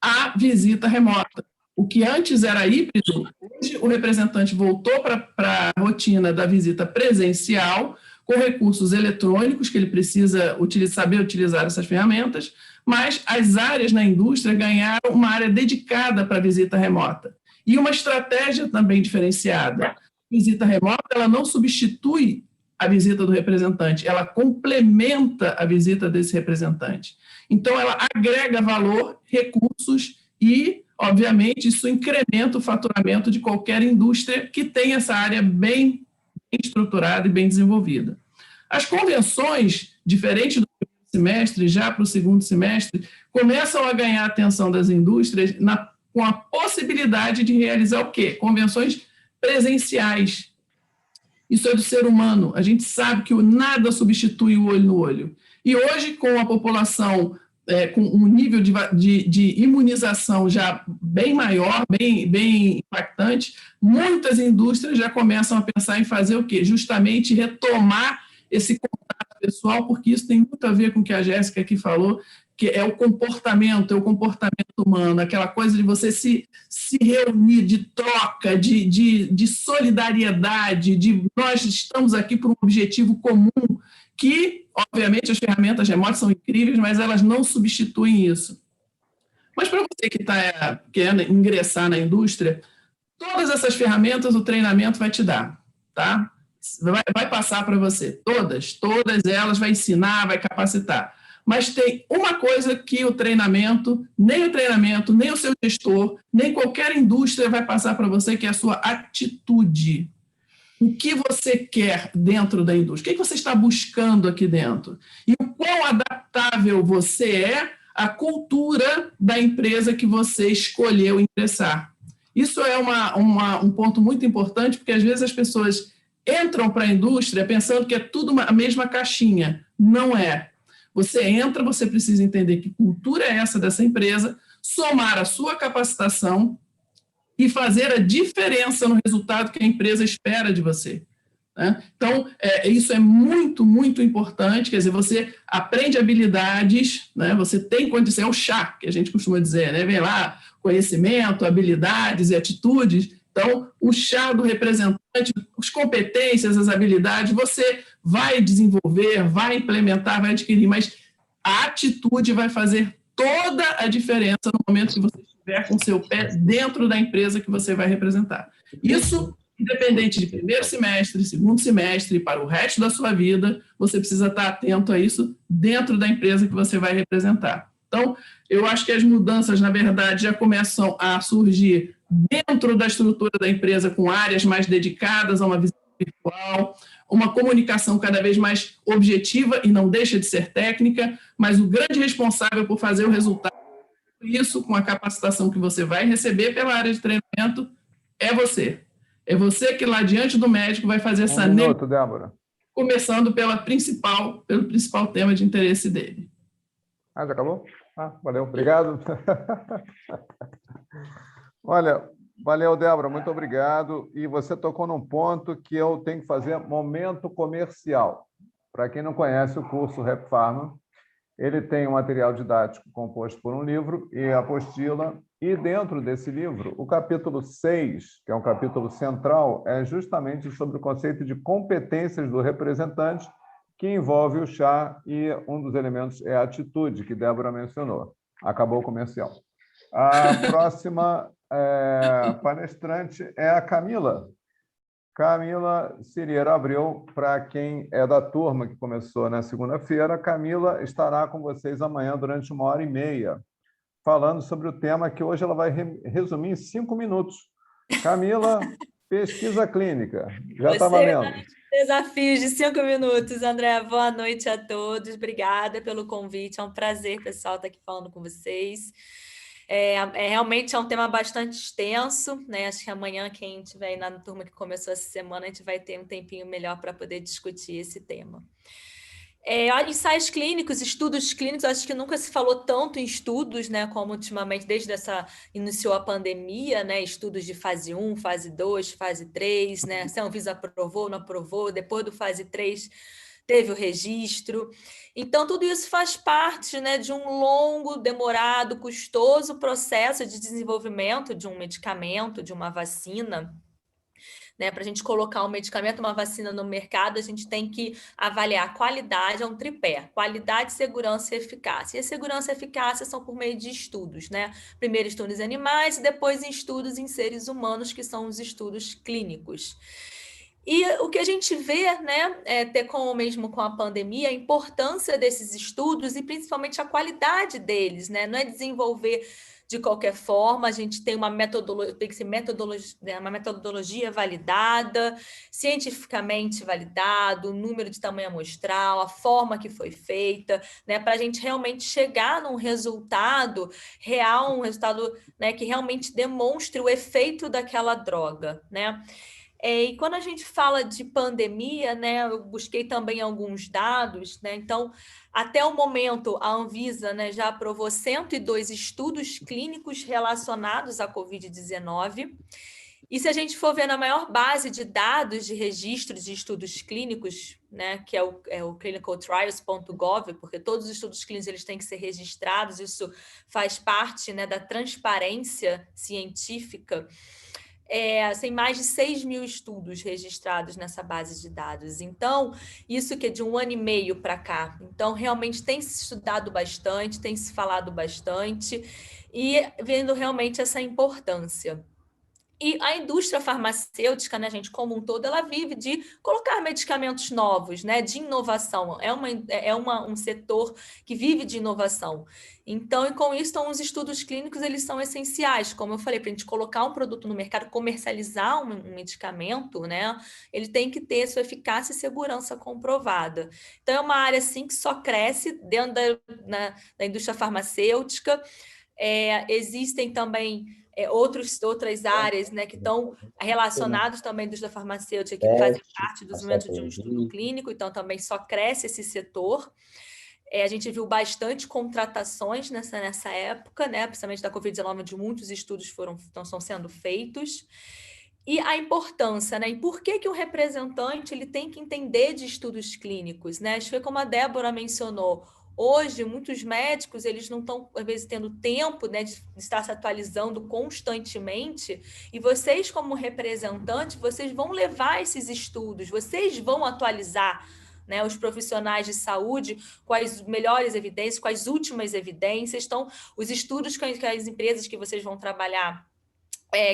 à visita remota. O que antes era híbrido, hoje o representante voltou para a rotina da visita presencial, com recursos eletrônicos, que ele precisa saber utilizar essas ferramentas, mas as áreas na indústria ganharam uma área dedicada para a visita remota. E uma estratégia também diferenciada. A visita remota, ela não substitui a visita do representante, ela complementa a visita desse representante. Então, ela agrega valor, recursos e, obviamente, isso incrementa o faturamento de qualquer indústria que tenha essa área bem estruturada e bem desenvolvida. As convenções, diferente do primeiro semestre, já para o segundo semestre, começam a ganhar a atenção das indústrias com a possibilidade de realizar o quê? Convenções presenciais. Isso é do ser humano. A gente sabe que nada substitui o olho no olho. E hoje, com a população com um nível de imunização já bem maior, bem impactante, muitas indústrias já começam a pensar em fazer o quê? Justamente retomar esse contato pessoal, porque isso tem muito a ver com o que a Jéssica aqui falou, que é o comportamento humano, aquela coisa de você se reunir, de troca, de solidariedade, de nós estamos aqui por um objetivo comum, que, obviamente, as ferramentas remotas são incríveis, mas elas não substituem isso. Mas para você que está querendo ingressar na indústria, todas essas ferramentas o treinamento vai te dar, tá? Vai passar para você, todas elas, vai ensinar, vai capacitar. Mas tem uma coisa que nem o seu gestor, nem qualquer indústria vai passar para você, que é a sua atitude. O que você quer dentro da indústria? O que você está buscando aqui dentro? E o quão adaptável você é à cultura da empresa que você escolheu ingressar. Isso é um ponto muito importante, porque às vezes as pessoas entram para a indústria pensando que é tudo a mesma caixinha. Não é. Você entra, você precisa entender que cultura é essa dessa empresa, somar a sua capacitação e fazer a diferença no resultado que a empresa espera de você. Né? Então, isso é muito, muito importante. Quer dizer, você aprende habilidades, né? Você tem condição, é o chá, que a gente costuma dizer, né? Vem lá, conhecimento, habilidades e atitudes. Então, o chá do representante, as competências, as habilidades, você vai desenvolver, vai implementar, vai adquirir, mas a atitude vai fazer toda a diferença no momento que você estiver com o seu pé dentro da empresa que você vai representar. Isso, independente de primeiro semestre, segundo semestre, para o resto da sua vida, você precisa estar atento a isso dentro da empresa que você vai representar. Então, eu acho que as mudanças, na verdade, já começam a surgir dentro da estrutura da empresa, com áreas mais dedicadas a uma visão virtual, uma comunicação cada vez mais objetiva e não deixa de ser técnica, mas o grande responsável por fazer o resultado, isso com a capacitação que você vai receber pela área de treinamento, é você. É você que lá diante do médico vai fazer essa... minuto, Débora. Começando pelo principal tema de interesse dele. Já acabou? Valeu, obrigado. Olha, valeu, Débora, muito obrigado. E você tocou num ponto que eu tenho que fazer momento comercial. Para quem não conhece o curso Rap Pharma, ele tem um material didático composto por um livro e apostila, e dentro desse livro, o capítulo 6, que é um capítulo central, é justamente sobre o conceito de competências do representante, que envolve o chá, e um dos elementos é a atitude, que Débora mencionou. Acabou o comercial. A próxima palestrante é a Camila. Camila Cirieira Abreu, para quem é da turma que começou na segunda-feira, Camila estará com vocês amanhã durante 1h30, falando sobre o tema que hoje ela vai resumir em 5 minutos. Camila, pesquisa clínica. Já está valendo. Desafios de 5 minutos, André. Boa noite a todos. Obrigada pelo convite. É um prazer, pessoal, estar aqui falando com vocês. Realmente é um tema bastante extenso, né? Acho que amanhã, quem estiver aí na turma que começou essa semana, a gente vai ter um tempinho melhor para poder discutir esse tema. Ensaios clínicos, estudos clínicos, acho que nunca se falou tanto em estudos, né, como ultimamente, desde iniciou a pandemia, né, estudos de fase 1, fase 2, fase 3, né, se a Anvisa aprovou, não aprovou, depois do fase 3 teve o registro. Então, tudo isso faz parte, né, de um longo, demorado, custoso processo de desenvolvimento de um medicamento, de uma vacina. Né, para a gente colocar um medicamento, uma vacina no mercado, a gente tem que avaliar a qualidade, é um tripé: qualidade, segurança e eficácia. E a segurança e a eficácia são por meio de estudos, né? Primeiro estudos em animais e depois em estudos em seres humanos, que são os estudos clínicos. E o que a gente vê, né, mesmo com a pandemia, a importância desses estudos e principalmente a qualidade deles, né? Não é desenvolver de qualquer forma, a gente tem uma metodologia, tem que ser uma metodologia validada, cientificamente validado, o número de tamanho amostral, a forma que foi feita, né, para a gente realmente chegar num resultado real, um resultado, né, que realmente demonstre o efeito daquela droga, né? E quando a gente fala de pandemia, né, eu busquei também alguns dados, né? Então, até o momento, a Anvisa, né, já aprovou 102 estudos clínicos relacionados à Covid-19. E se a gente for ver na maior base de dados de registros de estudos clínicos, né, que é o clinicaltrials.gov, porque todos os estudos clínicos eles têm que ser registrados, isso faz parte, né, da transparência científica. Tem mais de 6 mil estudos registrados nessa base de dados. Então, isso que é de 1 ano e meio para cá. Então, realmente tem se estudado bastante, tem se falado bastante, e vendo realmente essa importância. E a indústria farmacêutica, né, gente, como um todo, ela vive de colocar medicamentos novos, né, de inovação. Um setor que vive de inovação. Então, e com isso, os estudos clínicos, eles são essenciais, como eu falei, para a gente colocar um produto no mercado, comercializar um medicamento, né, ele tem que ter sua eficácia e segurança comprovada. Então, é uma área, assim, que só cresce dentro da indústria farmacêutica. Existem também outras áreas, né, que estão relacionadas também à indústria farmacêutica, que fazem parte do desenvolvimento de um estudo clínico, então também só cresce esse setor. A gente viu bastante contratações nessa época, né, principalmente da Covid-19, onde muitos estudos estão sendo feitos. E a importância, né? E por que o representante ele tem que entender de estudos clínicos, né? Acho que foi como a Débora mencionou. Hoje, muitos médicos eles não estão, às vezes, tendo tempo, né, de estar se atualizando constantemente, e vocês, como representantes, vocês vão levar esses estudos, vocês vão atualizar, né, os profissionais de saúde com as melhores evidências, com as últimas evidências. Então, os estudos que as empresas que vocês vão trabalhar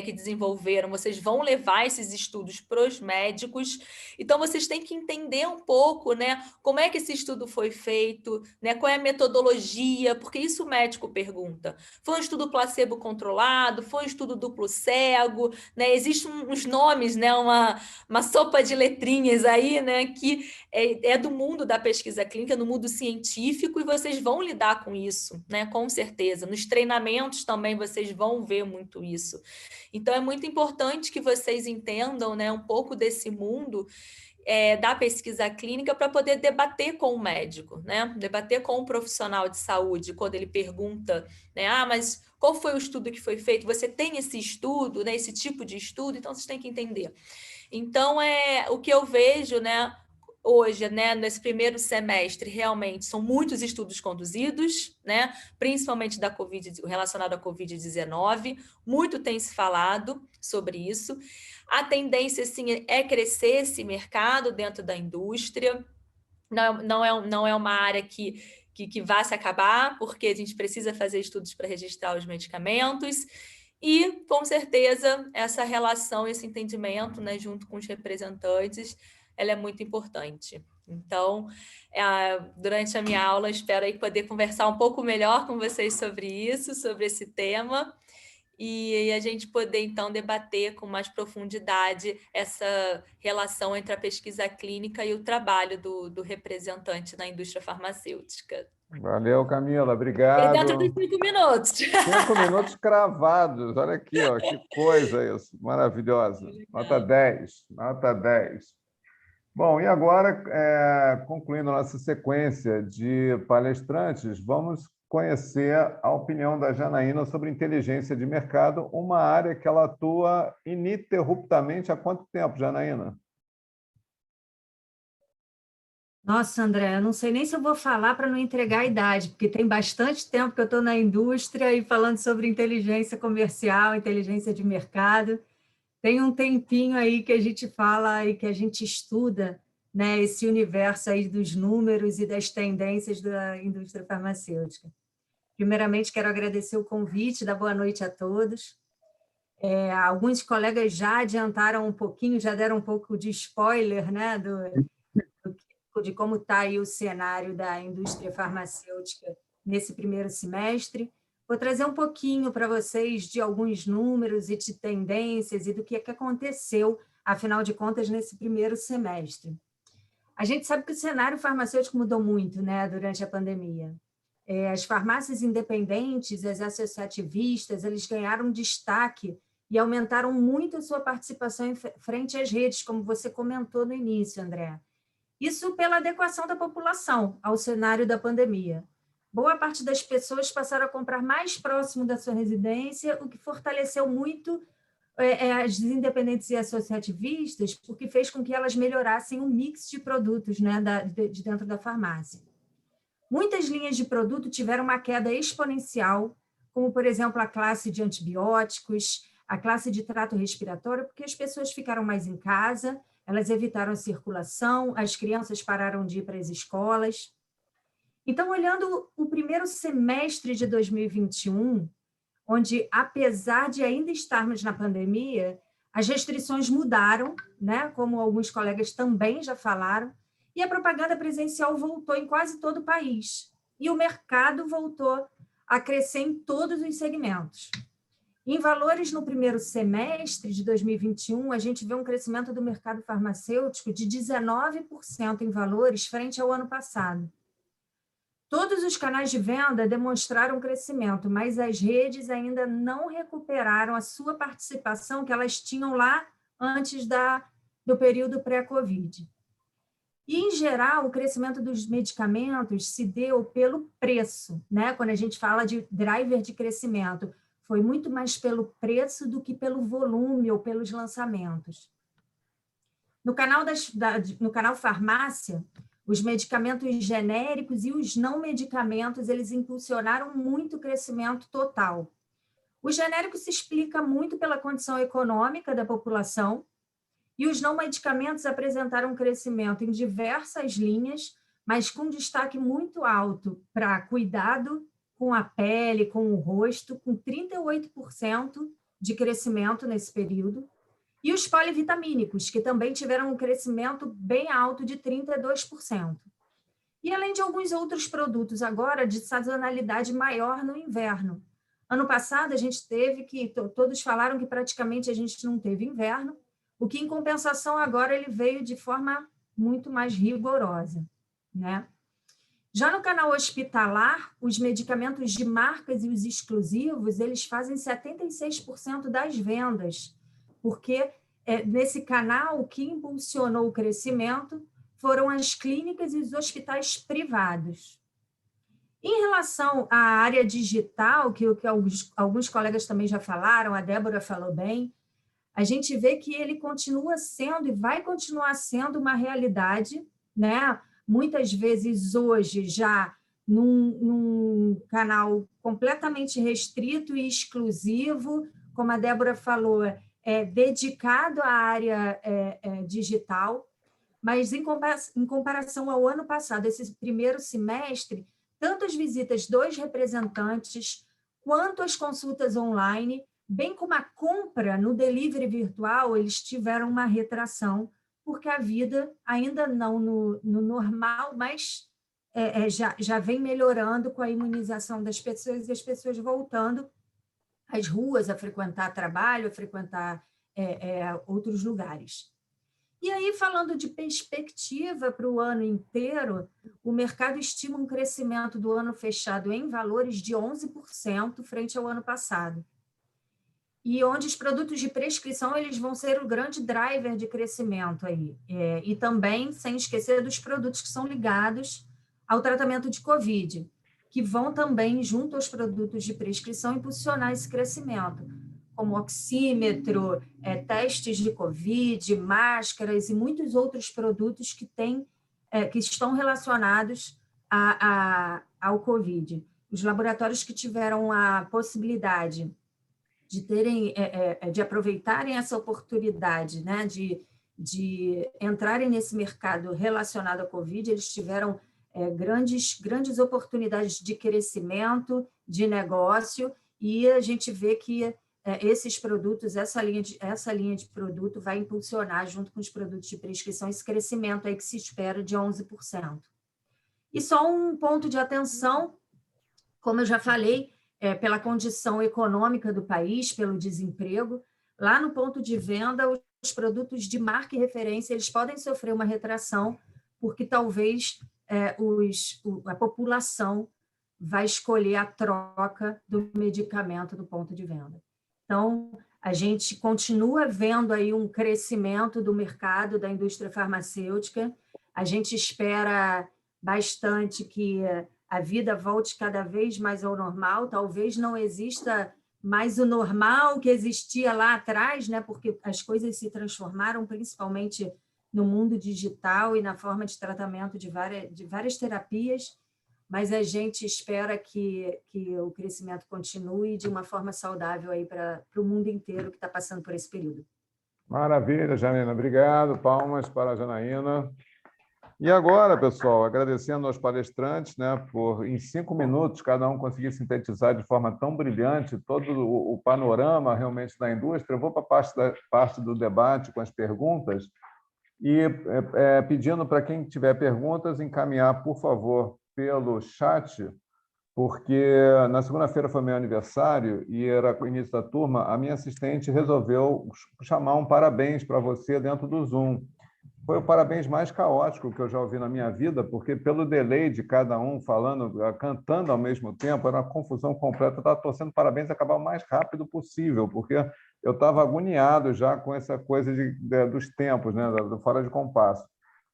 que desenvolveram, vocês vão levar esses estudos para os médicos, então vocês têm que entender um pouco, né, como é que esse estudo foi feito, né, qual é a metodologia, porque isso o médico pergunta. Foi um estudo placebo controlado? Foi um estudo duplo cego? Né, existem uns nomes, né, uma sopa de letrinhas aí, né, que é do mundo da pesquisa clínica, no mundo científico, e vocês vão lidar com isso, né, com certeza. Nos treinamentos também vocês vão ver muito isso. Então, é muito importante que vocês entendam, né, um pouco desse mundo da pesquisa clínica para poder debater com o médico, né? Debater com o profissional de saúde, quando ele pergunta, né, mas qual foi o estudo que foi feito? Você tem esse estudo, né, esse tipo de estudo? Então, vocês têm que entender. Então, o que eu vejo, né, hoje, né, nesse primeiro semestre, realmente são muitos estudos conduzidos, né, principalmente relacionado à Covid-19, muito tem se falado sobre isso. A tendência, sim, é crescer esse mercado dentro da indústria. Não é uma área que vai se acabar, porque a gente precisa fazer estudos para registrar os medicamentos. E, com certeza, essa relação, esse entendimento, né, junto com os representantes, ela é muito importante. Então, durante a minha aula, espero aí poder conversar um pouco melhor com vocês sobre isso, sobre esse tema, e a gente poder, então, debater com mais profundidade essa relação entre a pesquisa clínica e o trabalho do representante na indústria farmacêutica. Valeu, Camila, obrigado. E dentro dos 5 minutos. 5 minutos cravados, olha aqui, ó, que coisa isso, maravilhosa. Nota 10, nota 10. Bom, e agora, concluindo nossa sequência de palestrantes, vamos conhecer a opinião da Janaína sobre inteligência de mercado, uma área que ela atua ininterruptamente há quanto tempo, Janaína? Nossa, André, eu não sei nem se eu vou falar para não entregar a idade, porque tem bastante tempo que eu estou na indústria e falando sobre inteligência comercial, inteligência de mercado. Tem um tempinho aí que a gente fala e que a gente estuda, né, esse universo aí dos números e das tendências da indústria farmacêutica. Primeiramente, quero agradecer o convite, dar boa noite a todos. Alguns colegas já adiantaram um pouquinho, já deram um pouco de spoiler, né, de como está aí o cenário da indústria farmacêutica nesse primeiro semestre. Vou trazer um pouquinho para vocês de alguns números e de tendências e do que aconteceu, afinal de contas, nesse primeiro semestre. A gente sabe que o cenário farmacêutico mudou muito, né, durante a pandemia. As farmácias independentes, as associativistas, eles ganharam destaque e aumentaram muito a sua participação em frente às redes, como você comentou no início, André. Isso pela adequação da população ao cenário da pandemia. Boa parte das pessoas passaram a comprar mais próximo da sua residência, o que fortaleceu muito as independentes e associativistas, porque fez com que elas melhorassem o mix de produtos, né, de dentro da farmácia. Muitas linhas de produto tiveram uma queda exponencial, como, por exemplo, a classe de antibióticos, a classe de trato respiratório, porque as pessoas ficaram mais em casa, elas evitaram a circulação, as crianças pararam de ir para as escolas. Então, olhando o primeiro semestre de 2021, onde, apesar de ainda estarmos na pandemia, as restrições mudaram, né, como alguns colegas também já falaram, e a propaganda presencial voltou em quase todo o país. E o mercado voltou a crescer em todos os segmentos. Em valores no primeiro semestre de 2021, a gente vê um crescimento do mercado farmacêutico de 19% em valores frente ao ano passado. Todos os canais de venda demonstraram crescimento, mas as redes ainda não recuperaram a sua participação que elas tinham lá antes do período pré-Covid. E, em geral, o crescimento dos medicamentos se deu pelo preço, né? Quando a gente fala de driver de crescimento, foi muito mais pelo preço do que pelo volume ou pelos lançamentos. No canal farmácia, os medicamentos genéricos e os não medicamentos, eles impulsionaram muito o crescimento total. O genérico se explica muito pela condição econômica da população, e os não medicamentos apresentaram crescimento em diversas linhas, mas com destaque muito alto para cuidado com a pele, com o rosto, com 38% de crescimento nesse período, e os polivitamínicos, que também tiveram um crescimento bem alto de 32%. E além de alguns outros produtos agora de sazonalidade maior no inverno. Ano passado a gente teve todos falaram que praticamente a gente não teve inverno, o que, em compensação, agora ele veio de forma muito mais rigorosa, né? Já no canal hospitalar, os medicamentos de marcas e os exclusivos, eles fazem 76% das vendas, porque nesse canal o que impulsionou o crescimento foram as clínicas e os hospitais privados. Em relação à área digital, que alguns colegas também já falaram, a Débora falou bem, a gente vê que ele continua sendo e vai continuar sendo uma realidade, né? Muitas vezes hoje já num canal completamente restrito e exclusivo, como a Débora falou, dedicado à área digital, mas em comparação ao ano passado, esse primeiro semestre, tanto as visitas dos representantes quanto as consultas online, bem como a compra no delivery virtual, eles tiveram uma retração, porque a vida ainda não no normal, mas já vem melhorando com a imunização das pessoas e as pessoas voltando às ruas a frequentar trabalho, a frequentar outros lugares. E aí, falando de perspectiva para o ano inteiro, o mercado estima um crescimento do ano fechado em valores de 11% frente ao ano passado. E onde os produtos de prescrição eles vão ser o grande driver de crescimento aí. E também, sem esquecer dos produtos que são ligados ao tratamento de Covid, que vão também, junto aos produtos de prescrição, impulsionar esse crescimento, como oxímetro, testes de Covid, máscaras e muitos outros produtos que estão relacionados ao Covid. Os laboratórios que tiveram a possibilidade de aproveitarem essa oportunidade, né, de entrarem nesse mercado relacionado à Covid, eles tiveram grandes oportunidades de crescimento, de negócio, e a gente vê que esses produtos, essa linha de produto vai impulsionar, junto com os produtos de prescrição, esse crescimento aí que se espera de 11%. E só um ponto de atenção, como eu já falei, pela condição econômica do país, pelo desemprego, lá no ponto de venda, os produtos de marca e referência eles podem sofrer uma retração, porque talvez a população vai escolher a troca do medicamento do ponto de venda. Então, a gente continua vendo aí um crescimento do mercado da indústria farmacêutica, a gente espera bastante que a vida volte cada vez mais ao normal, talvez não exista mais o normal que existia lá atrás, né? Porque as coisas se transformaram, principalmente no mundo digital e na forma de tratamento de várias terapias, mas a gente espera que o crescimento continue de uma forma saudável aí para o mundo inteiro que está passando por esse período. Maravilha, Janaína. Obrigado. Palmas para a Janaína. E agora, pessoal, agradecendo aos palestrantes, né, por, em 5 minutos, cada um conseguir sintetizar de forma tão brilhante todo o panorama realmente da indústria. Eu vou para a parte do debate com as perguntas e pedindo para quem tiver perguntas, encaminhar, por favor, pelo chat, porque na segunda-feira foi meu aniversário e era o início da turma, a minha assistente resolveu chamar um parabéns para você dentro do Zoom. foi o parabéns mais caótico que eu já ouvi na minha vida, porque pelo delay de cada um falando, cantando ao mesmo tempo, era uma confusão completa. Eu estava torcendo parabéns acabar o mais rápido possível, porque eu estava agoniado já com essa coisa dos tempos, né, do fora de compasso.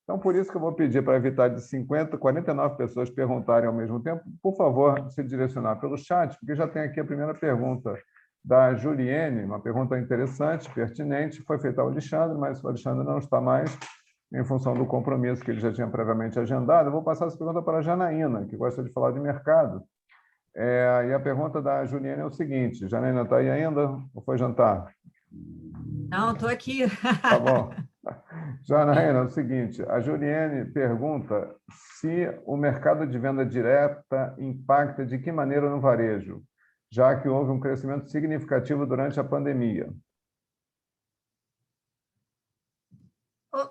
Então, por isso que eu vou pedir para evitar de 50, 49 pessoas perguntarem ao mesmo tempo, por favor, se direcionar pelo chat, porque já tem aqui a primeira pergunta da Juliene, uma pergunta interessante, pertinente, foi feita ao Alexandre, mas o Alexandre não está mais, em função do compromisso que ele já tinha previamente agendado. Eu vou passar essa pergunta para a Janaína, que gosta de falar de mercado. E a pergunta da Juliene é o seguinte: Janaína, está aí ainda ou foi jantar? Não, estou aqui. Tá bom. Janaína, é o seguinte, a Juliene pergunta se o mercado de venda direta impacta de que maneira no varejo, já que houve um crescimento significativo durante a pandemia.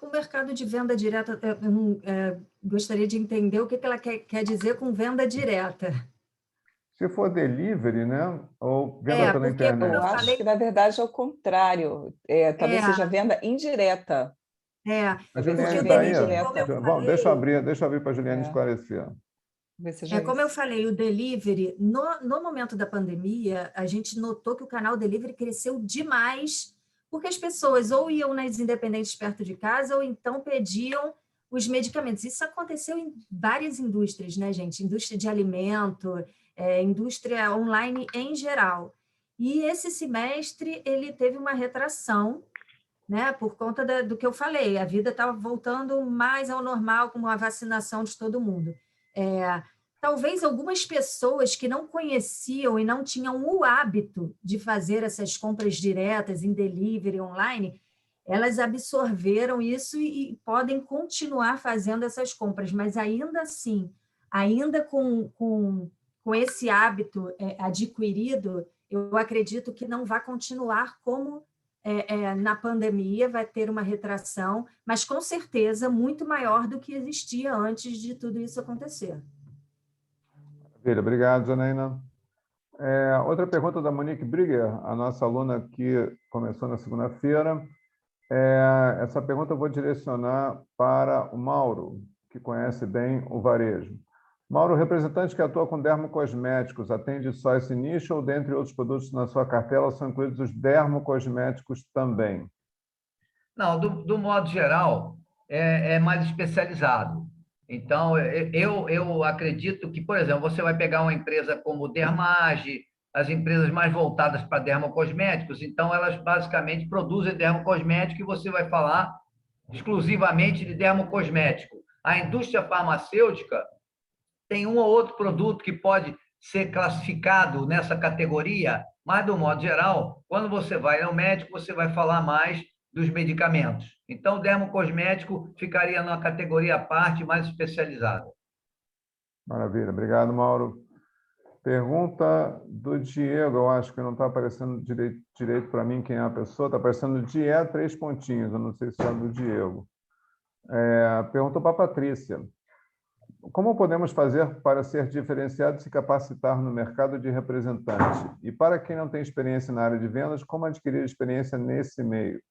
O mercado de venda direta, eu gostaria de entender o que ela quer dizer com venda direta. Se for delivery, né? Ou venda pela internet. Eu acho que, na verdade, é o contrário. Talvez seja venda indireta. A Juliane está aí. Deixa eu abrir para a Juliane esclarecer. Como eu falei, o delivery, no momento da pandemia, a gente notou que o canal delivery cresceu demais, porque as pessoas ou iam nas independentes perto de casa, ou então pediam os medicamentos. Isso aconteceu em várias indústrias, né, gente? Indústria de alimento, indústria online em geral. E esse semestre, ele teve uma retração, né, por conta do que eu falei, a vida estava voltando mais ao normal, com a vacinação de todo mundo. Talvez algumas pessoas que não conheciam e não tinham o hábito de fazer essas compras diretas em delivery online, elas absorveram isso e podem continuar fazendo essas compras, mas ainda assim, ainda com esse hábito adquirido, eu acredito que não vai continuar como na pandemia, vai ter uma retração, mas com certeza muito maior do que existia antes de tudo isso acontecer. Obrigado, Janaína. Outra pergunta da Monique Brigger, a nossa aluna que começou na segunda-feira. Essa pergunta eu vou direcionar para o Mauro, que conhece bem o varejo. Mauro, representante que atua com dermocosméticos, atende só esse nicho ou, dentre outros produtos na sua cartela, são incluídos os dermocosméticos também? Não, do modo geral, é mais especializado. Então, eu acredito que, por exemplo, você vai pegar uma empresa como Dermage, as empresas mais voltadas para dermocosméticos, então elas basicamente produzem dermocosmético e você vai falar exclusivamente de dermocosmético. A indústria farmacêutica tem um ou outro produto que pode ser classificado nessa categoria, mas, do modo geral, quando você vai ao médico, você vai falar mais dos medicamentos. Então, o dermocosmético ficaria numa categoria à parte, mais especializada. Maravilha. Obrigado, Mauro. Pergunta do Diego, eu acho que não está aparecendo direito para mim quem é a pessoa, está aparecendo Diego, 3 pontinhos, eu não sei se é do Diego. Perguntou para a Patrícia. Como podemos fazer para ser diferenciado e se capacitar no mercado de representante? E para quem não tem experiência na área de vendas, como adquirir experiência nesse meio?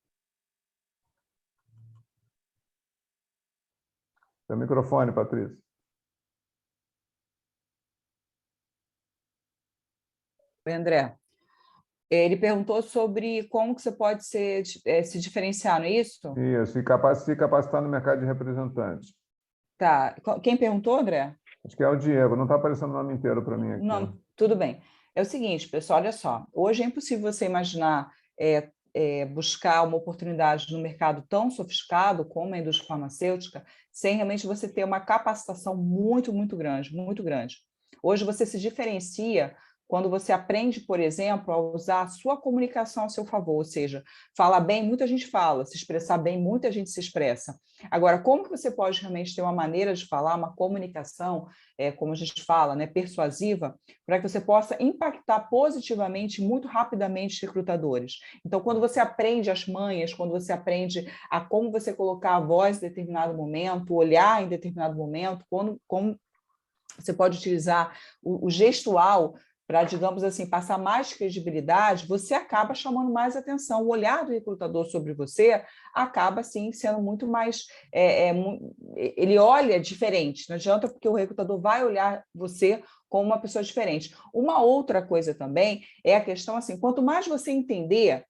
Seu microfone, Patrícia. Oi, André. Ele perguntou sobre como que você pode se diferenciar, não é isso? Isso, se capacitar no mercado de representante. Tá. Quem perguntou, André? Acho que é o Diego, não está aparecendo o nome inteiro para mim aqui. Não, tudo bem. É o seguinte, pessoal, olha só. Hoje é impossível você imaginar buscar uma oportunidade no mercado tão sofisticado como a indústria farmacêutica sem realmente você ter uma capacitação muito, muito grande, muito grande. Hoje você se diferencia quando você aprende, por exemplo, a usar a sua comunicação a seu favor, ou seja, falar bem, muita gente fala, se expressar bem, muita gente se expressa. Agora, como que você pode realmente ter uma maneira de falar, uma comunicação, como a gente fala, né, persuasiva, para que você possa impactar positivamente, muito rapidamente, os recrutadores? Então, quando você aprende as manhas, quando você aprende a como você colocar a voz em determinado momento, olhar em determinado momento, como você pode utilizar o gestual digamos assim, passar mais credibilidade, você acaba chamando mais atenção. O olhar do recrutador sobre você acaba, sim, sendo muito mais... ele olha diferente, não adianta porque o recrutador vai olhar você como uma pessoa diferente. Uma outra coisa também é a questão, assim, quanto mais você entender,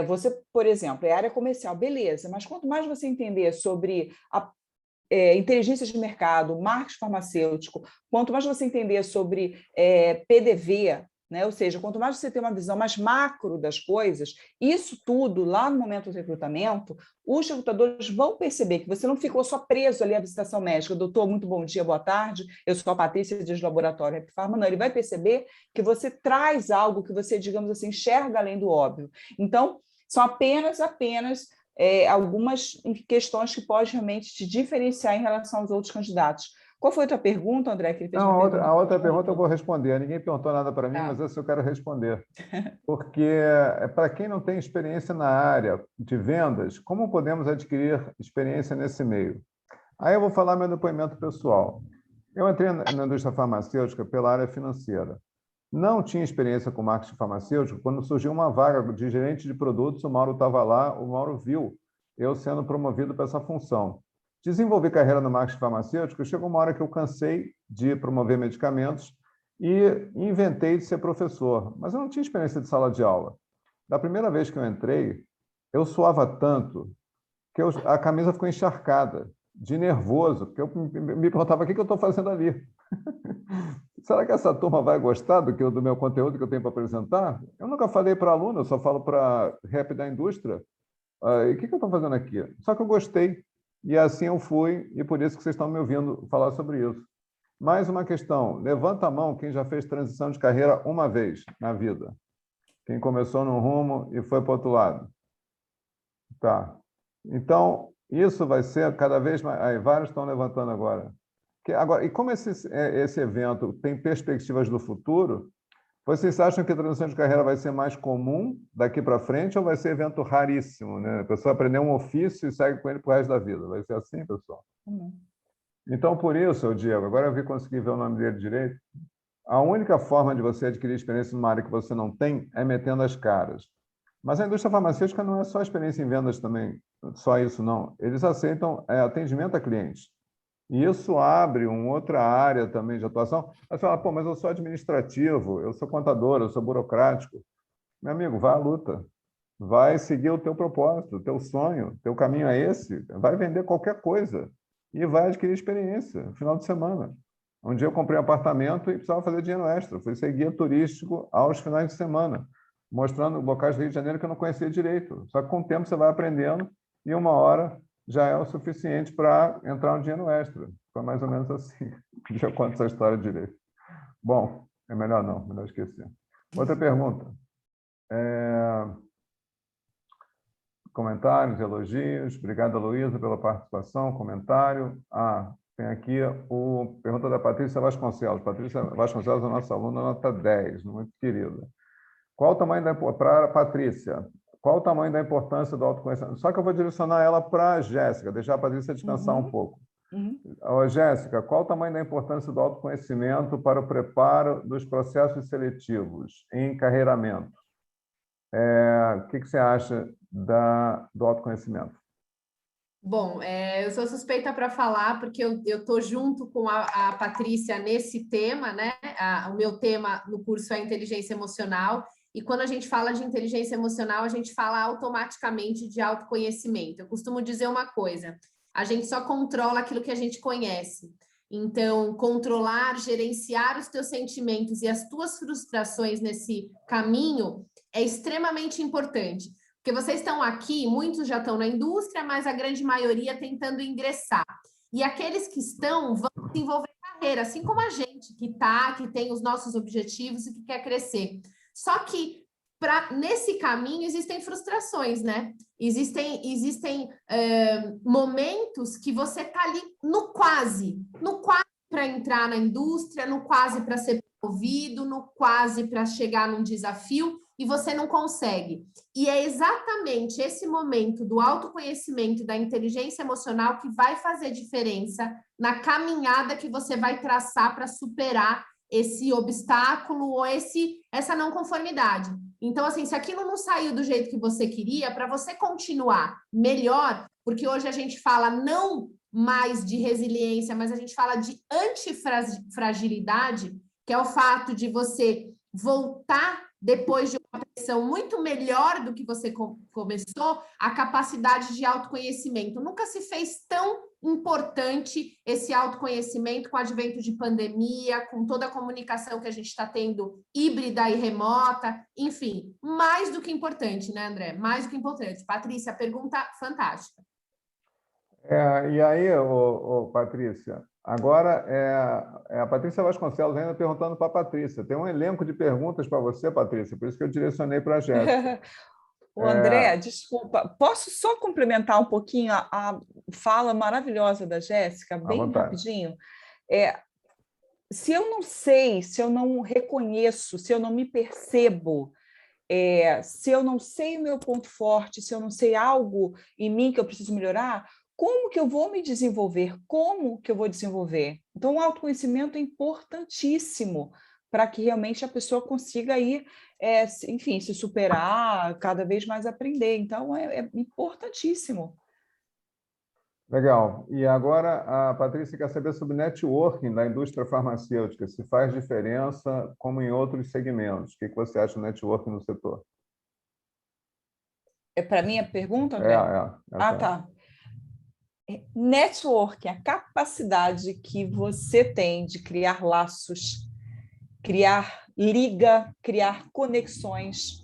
você, por exemplo, é área comercial, beleza, mas quanto mais você entender sobre inteligência de mercado, marketing farmacêutico, quanto mais você entender sobre PDV, né? Ou seja, quanto mais você ter uma visão mais macro das coisas, isso tudo, lá no momento do recrutamento, os recrutadores vão perceber que você não ficou só preso ali à visitação médica, doutor, muito bom dia, boa tarde, eu sou a Patrícia de Laboratório Happy Pharma, não, ele vai perceber que você traz algo que você, digamos assim, enxerga além do óbvio. Então, são apenas algumas questões que podem realmente te diferenciar em relação aos outros candidatos. Qual foi a tua pergunta, André? Que ele fez a outra pergunta eu vou responder. Ninguém perguntou nada para mim, mas essa eu quero responder. Porque, para quem não tem experiência na área de vendas, como podemos adquirir experiência nesse meio? Aí eu vou falar meu depoimento pessoal. Eu entrei na indústria farmacêutica pela área financeira. Não tinha experiência com marketing farmacêutico. Quando surgiu uma vaga de gerente de produtos, o Mauro estava lá, o Mauro viu eu sendo promovido para essa função. Desenvolvi carreira no marketing farmacêutico, chegou uma hora que eu cansei de promover medicamentos e inventei de ser professor, mas eu não tinha experiência de sala de aula. Da primeira vez que eu entrei, eu suava tanto que a camisa ficou encharcada, de nervoso, porque eu me perguntava o que eu estou fazendo ali. Será que essa turma vai gostar do meu conteúdo que eu tenho para apresentar? Eu nunca falei para aluno, eu só falo para rap da indústria. E o que eu estou fazendo aqui? Só que eu gostei. E assim eu fui, e por isso que vocês estão me ouvindo falar sobre isso. Mais uma questão. Levanta a mão quem já fez transição de carreira uma vez na vida. Quem começou num rumo e foi para o outro lado. Tá. Então, isso vai ser cada vez mais... Aí, vários estão levantando agora. E como esse evento tem perspectivas do futuro, vocês acham que a transição de carreira vai ser mais comum daqui para frente ou vai ser evento raríssimo, né? A pessoa aprender um ofício e segue com ele para o resto da vida. Vai ser assim, pessoal? Então, por isso, Diego, agora eu consegui ver o nome dele direito, a única forma de você adquirir experiência numa área que você não tem é metendo as caras. Mas a indústria farmacêutica não é só experiência em vendas também, só isso não. Eles aceitam atendimento a clientes. E isso abre uma outra área também de atuação. Aí você fala, pô, mas eu sou administrativo, eu sou contador, eu sou burocrático. Meu amigo, vai à luta. Vai seguir o teu propósito, o teu sonho, teu caminho é esse. Vai vender qualquer coisa e vai adquirir experiência no final de semana. Um dia eu comprei um apartamento e precisava fazer dinheiro extra. Fui ser guia turístico aos finais de semana, mostrando locais do Rio de Janeiro que eu não conhecia direito. Só que com o tempo você vai aprendendo e uma hora já é o suficiente para entrar um dinheiro extra. Foi mais ou menos assim. Já conto essa história direito. Bom, é melhor não, melhor esquecer. Outra pergunta. Comentários, elogios. Obrigado, Luísa, pela participação. Comentário. Tem aqui pergunta da Patrícia Vasconcelos. Patrícia Vasconcelos é nossa aluna, nota 10, muito querida. Qual o tamanho para Patrícia? Qual o tamanho da importância do autoconhecimento? Só que eu vou direcionar ela para a Jéssica, deixar a Patrícia descansar um pouco. Jéssica, qual o tamanho da importância do autoconhecimento para o preparo dos processos seletivos em encarreiramento? O que você acha do autoconhecimento? Bom, eu sou suspeita para falar, porque eu estou junto com a Patrícia nesse tema, né? O meu tema no curso é inteligência emocional, e quando a gente fala de inteligência emocional, a gente fala automaticamente de autoconhecimento. Eu costumo dizer uma coisa, a gente só controla aquilo que a gente conhece. Então, controlar, gerenciar os teus sentimentos e as tuas frustrações nesse caminho é extremamente importante. Porque vocês estão aqui, muitos já estão na indústria, mas a grande maioria tentando ingressar. E aqueles que estão vão desenvolver carreira, assim como a gente que tem os nossos objetivos e que quer crescer. Só que nesse caminho existem frustrações, né? Existem momentos que você está ali no quase para entrar na indústria, no quase para ser promovido, no quase para chegar num desafio, e você não consegue. E é exatamente esse momento do autoconhecimento e da inteligência emocional que vai fazer diferença na caminhada que você vai traçar para superar esse obstáculo ou essa não conformidade. Então, assim, se aquilo não saiu do jeito que você queria, para você continuar melhor, porque hoje a gente fala não mais de resiliência, mas a gente fala de antifragilidade, que é o fato de você voltar depois de uma pressão muito melhor do que você começou, a capacidade de autoconhecimento. Nunca se fez tão importante esse autoconhecimento com o advento de pandemia, com toda a comunicação que a gente está tendo híbrida e remota, enfim, mais do que importante, né, André? Mais do que importante. Patrícia, pergunta fantástica. E aí, Patrícia, agora a Patrícia Vasconcelos ainda perguntando para a Patrícia. Tem um elenco de perguntas para você, Patrícia, por isso que eu direcionei para a Jéssica. O André, desculpa, posso só complementar um pouquinho a fala maravilhosa da Jéssica, bem rapidinho? Se eu não sei, se eu não reconheço, se eu não me percebo, se eu não sei o meu ponto forte, se eu não sei algo em mim que eu preciso melhorar, como que eu vou me desenvolver? Como que eu vou desenvolver? Então, o autoconhecimento é importantíssimo para que realmente a pessoa consiga ir, enfim, se superar, cada vez mais aprender. Então, é importantíssimo. Legal. E agora a Patrícia quer saber sobre networking na indústria farmacêutica, se faz diferença como em outros segmentos. O que você acha do networking no setor? É para mim a pergunta, André? Tá. Networking, a capacidade que você tem de criar laços, criar liga, criar conexões.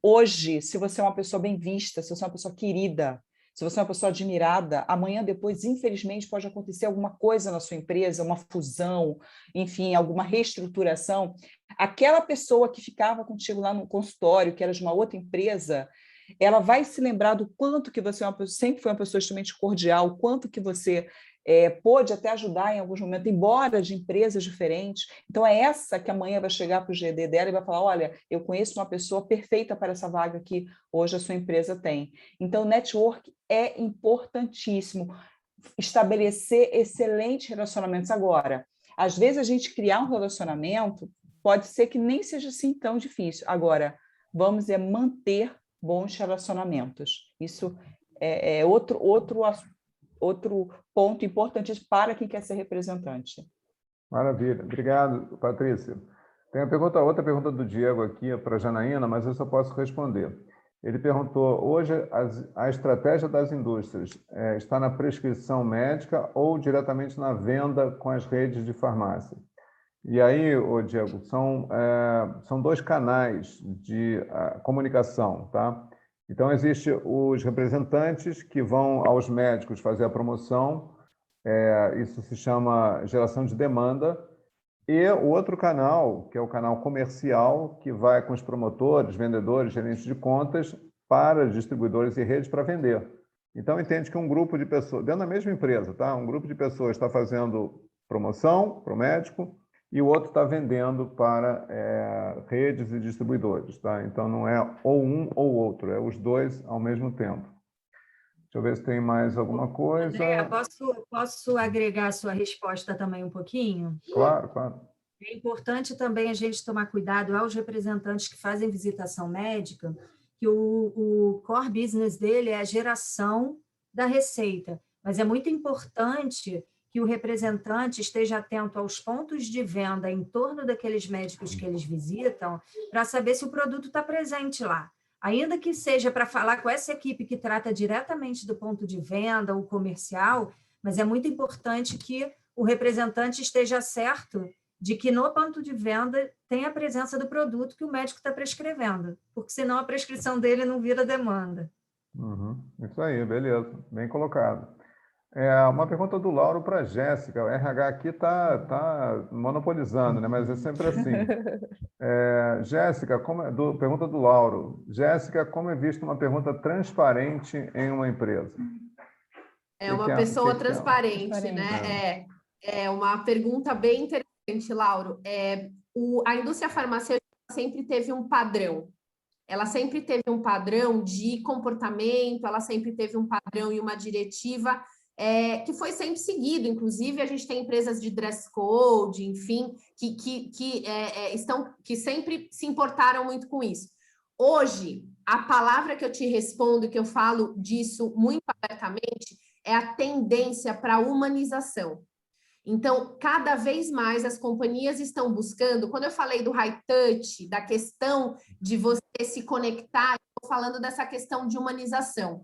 Hoje, se você é uma pessoa bem vista, se você é uma pessoa querida, se você é uma pessoa admirada, amanhã depois, infelizmente, pode acontecer alguma coisa na sua empresa, uma fusão, enfim, alguma reestruturação. Aquela pessoa que ficava contigo lá no consultório, que era de uma outra empresa, ela vai se lembrar do quanto que você sempre foi uma pessoa extremamente cordial, o quanto que você pôde até ajudar em alguns momentos, embora de empresas diferentes. Então, é essa que amanhã vai chegar para o GD dela e vai falar, olha, eu conheço uma pessoa perfeita para essa vaga que hoje a sua empresa tem. Então, o network é importantíssimo. Estabelecer excelentes relacionamentos. Agora, às vezes a gente criar um relacionamento pode ser que nem seja assim tão difícil. Agora, vamos manter bons relacionamentos. Isso é outro ponto importante para quem quer ser representante. Maravilha. Obrigado, Patrícia. Tem outra pergunta do Diego aqui para a Janaína, mas eu só posso responder. Ele perguntou, hoje a estratégia das indústrias está na prescrição médica ou diretamente na venda com as redes de farmácia? E aí, Diego, são dois canais de comunicação, tá? Então, existem os representantes que vão aos médicos fazer a promoção, isso se chama geração de demanda, e o outro canal, que é o canal comercial, que vai com os promotores, vendedores, gerentes de contas, para distribuidores e redes para vender. Então, entende que um grupo de pessoas, dentro da mesma empresa, tá? Um grupo de pessoas está fazendo promoção para o médico, e o outro está vendendo para redes e distribuidores. Tá? Então, não é ou um ou outro, é os dois ao mesmo tempo. Deixa eu ver se tem mais alguma coisa. André, posso agregar a sua resposta também um pouquinho? Claro, claro. É importante também a gente tomar cuidado aos representantes que fazem visitação médica, que o core business dele é a geração da receita, mas é muito importante que o representante esteja atento aos pontos de venda em torno daqueles médicos que eles visitam, para saber se o produto está presente lá. Ainda que seja para falar com essa equipe que trata diretamente do ponto de venda, o comercial, mas é muito importante que o representante esteja certo de que no ponto de venda tem a presença do produto que o médico está prescrevendo, porque senão a prescrição dele não vira demanda. Isso aí, beleza, bem colocado. Uma pergunta do Lauro para a Jéssica. O RH aqui está monopolizando, né? Mas é sempre assim. Jéssica, pergunta do Lauro. Jéssica, como é vista uma pergunta transparente em uma empresa? Uma pessoa transparente, né? É uma pergunta bem interessante, Lauro. A indústria farmacêutica sempre teve um padrão. Ela sempre teve um padrão de comportamento, ela sempre teve um padrão e uma diretiva que foi sempre seguido. Inclusive, a gente tem empresas de dress code, enfim, que sempre se importaram muito com isso. Hoje, a palavra que eu te respondo, que eu falo disso muito abertamente, é a tendência para a humanização. Então, cada vez mais as companhias estão buscando, quando eu falei do high touch, da questão de você se conectar, eu estou falando dessa questão de humanização.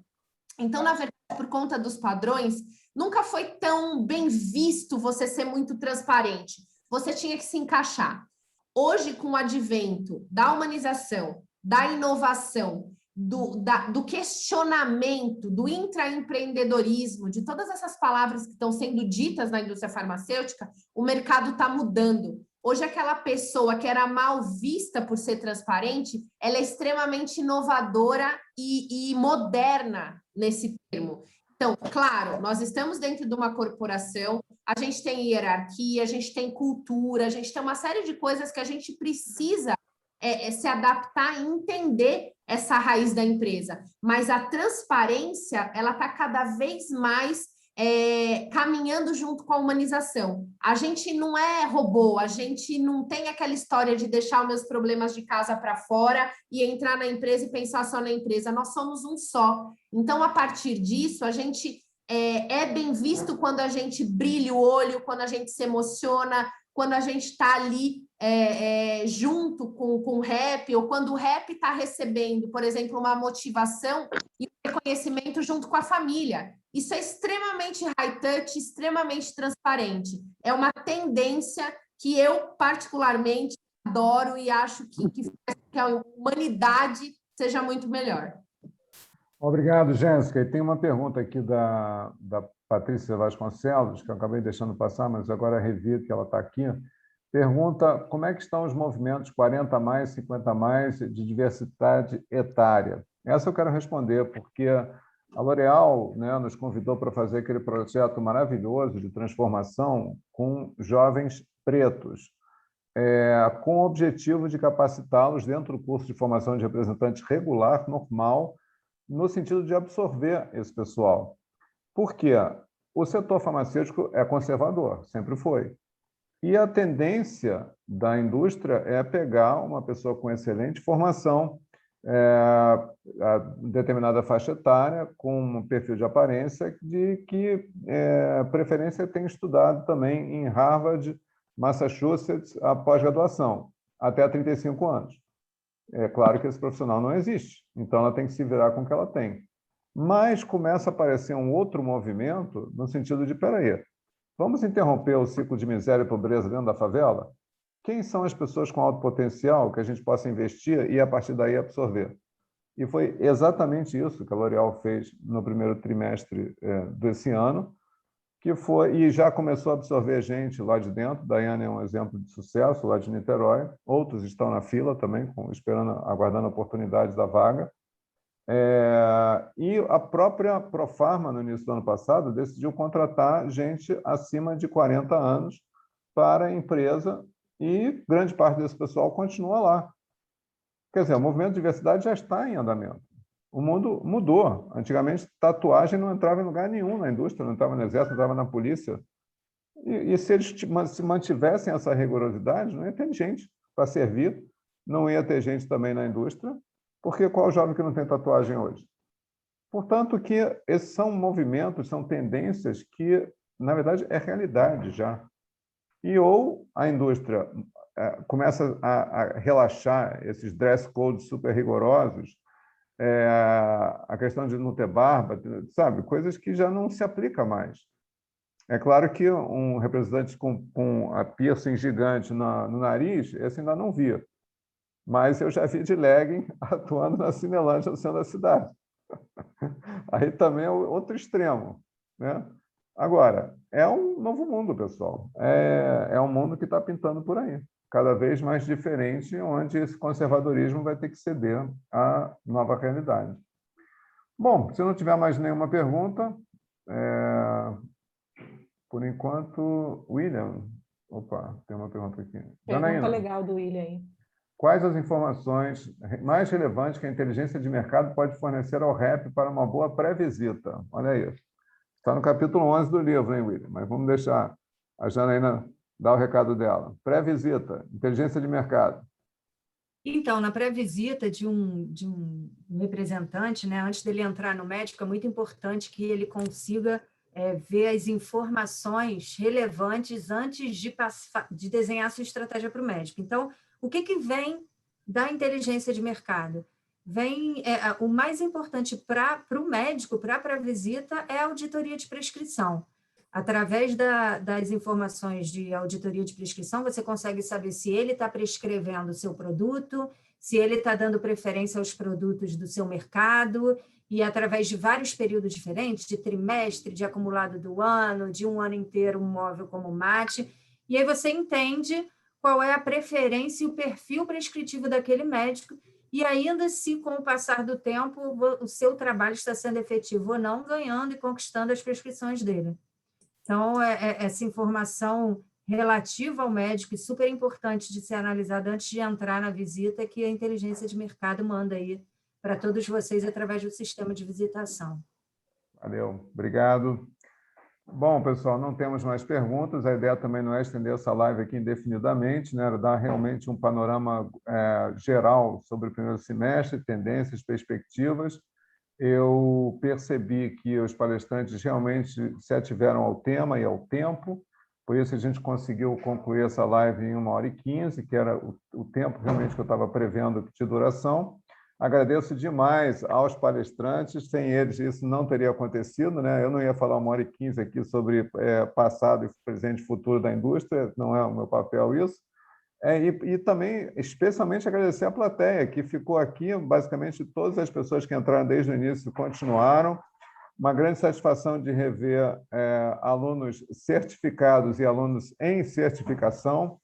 Então, na verdade, por conta dos padrões, nunca foi tão bem visto você ser muito transparente. Você tinha que se encaixar. Hoje, com o advento da humanização, da inovação, do questionamento, do intraempreendedorismo, de todas essas palavras que estão sendo ditas na indústria farmacêutica, o mercado está mudando. Hoje, aquela pessoa que era mal vista por ser transparente, ela é extremamente inovadora e moderna nesse termo. Então, claro, nós estamos dentro de uma corporação, a gente tem hierarquia, a gente tem cultura, a gente tem uma série de coisas que a gente precisa se adaptar e entender essa raiz da empresa. Mas a transparência, ela está cada vez mais caminhando junto com a humanização. A gente não é robô, a gente não tem aquela história de deixar os meus problemas de casa para fora e entrar na empresa e pensar só na empresa. Nós somos um só. Então, a partir disso, a gente é bem visto quando a gente brilha o olho, quando a gente se emociona, quando a gente está ali junto com o rap, ou quando o rap está recebendo, por exemplo, uma motivação e um reconhecimento junto com a família. Isso é extremamente high touch, extremamente transparente. É uma tendência que eu, particularmente, adoro e acho que faz com que a humanidade seja muito melhor. Obrigado, Jéssica. E tem uma pergunta aqui da Patrícia Vasconcelos, que eu acabei deixando passar, mas agora revi que ela está aqui. Pergunta como é que estão os movimentos 40 mais, 50 mais de diversidade etária. Essa eu quero responder, porque a L'Oréal, né, nos convidou para fazer aquele projeto maravilhoso de transformação com jovens pretos, com o objetivo de capacitá-los dentro do curso de formação de representante regular, normal, no sentido de absorver esse pessoal. Por quê? O setor farmacêutico é conservador, sempre foi. E a tendência da indústria é pegar uma pessoa com excelente formação, a determinada faixa etária, com um perfil de aparência de que, preferência, tem estudado também em Harvard, Massachusetts, a pós-graduação, até 35 anos. É claro que esse profissional não existe, então ela tem que se virar com o que ela tem. Mas começa a aparecer um outro movimento no sentido de, peraí, vamos interromper o ciclo de miséria e pobreza dentro da favela? Quem são as pessoas com alto potencial que a gente possa investir e, a partir daí, absorver? E foi exatamente isso que a L'Oréal fez no primeiro trimestre desse ano, que foi, e já começou a absorver gente lá de dentro. Daiane é um exemplo de sucesso lá de Niterói. Outros estão na fila também, aguardando a oportunidade da vaga. E a própria Profarma, no início do ano passado, decidiu contratar gente acima de 40 anos para a empresa e grande parte desse pessoal continua lá. Quer dizer, o movimento de diversidade já está em andamento. O mundo mudou. Antigamente, tatuagem não entrava em lugar nenhum na indústria, não entrava no exército, não entrava na polícia. E se eles se mantivessem essa rigorosidade, não ia ter gente para servir, não ia ter gente também na indústria, porque qual jovem que não tem tatuagem hoje? Portanto, que esses são movimentos, são tendências que, na verdade, é realidade já. E ou a indústria começa a relaxar esses dress codes super rigorosos, a questão de não ter barba, sabe? Coisas que já não se aplica mais. É claro que um representante com a piercing gigante no nariz, esse ainda não via. Mas eu já vi de legging atuando na Cinelândia, no centro da cidade. Aí também é outro extremo, né? Agora, é um novo mundo, pessoal. É um mundo que está pintando por aí, cada vez mais diferente, onde esse conservadorismo vai ter que ceder à nova realidade. Bom, se não tiver mais nenhuma pergunta, por enquanto, William... Opa, tem uma pergunta aqui. Pergunta legal do William aí. Quais as informações mais relevantes que a inteligência de mercado pode fornecer ao REP para uma boa pré-visita? Olha isso. Está no capítulo 11 do livro, hein, William? Mas vamos deixar a Janaína dar o recado dela. Pré-visita, inteligência de mercado. Então, na pré-visita de um representante, né, antes dele entrar no médico, é muito importante que ele consiga ver as informações relevantes antes de desenhar sua estratégia para o médico. Então, o que vem da inteligência de mercado? O mais importante para o médico, para a pré-visita, é a auditoria de prescrição. Através das informações de auditoria de prescrição, você consegue saber se ele está prescrevendo o seu produto, se ele está dando preferência aos produtos do seu mercado, e através de vários períodos diferentes, de trimestre, de acumulado do ano, de um ano inteiro, um móvel como mate, e aí você entende qual é a preferência e o perfil prescritivo daquele médico, e ainda se, com o passar do tempo, o seu trabalho está sendo efetivo ou não, ganhando e conquistando as prescrições dele. Então, essa informação relativa ao médico e super importante de ser analisada antes de entrar na visita, que a inteligência de mercado manda aí para todos vocês através do sistema de visitação. Valeu, obrigado. Bom, pessoal, não temos mais perguntas. A ideia também não é estender essa live aqui indefinidamente, né? Era dar realmente um panorama geral sobre o primeiro semestre, tendências, perspectivas. Eu percebi que os palestrantes realmente se ativeram ao tema e ao tempo, por isso a gente conseguiu concluir essa live em 1h15, que era o tempo realmente que eu estava prevendo de duração. Agradeço demais aos palestrantes, sem eles isso não teria acontecido, né? Eu não ia falar 1h15 aqui sobre passado, presente e futuro da indústria, não é o meu papel isso. E também, especialmente, agradecer a plateia, que ficou aqui, basicamente todas as pessoas que entraram desde o início continuaram. Uma grande satisfação de rever alunos certificados e alunos em certificação,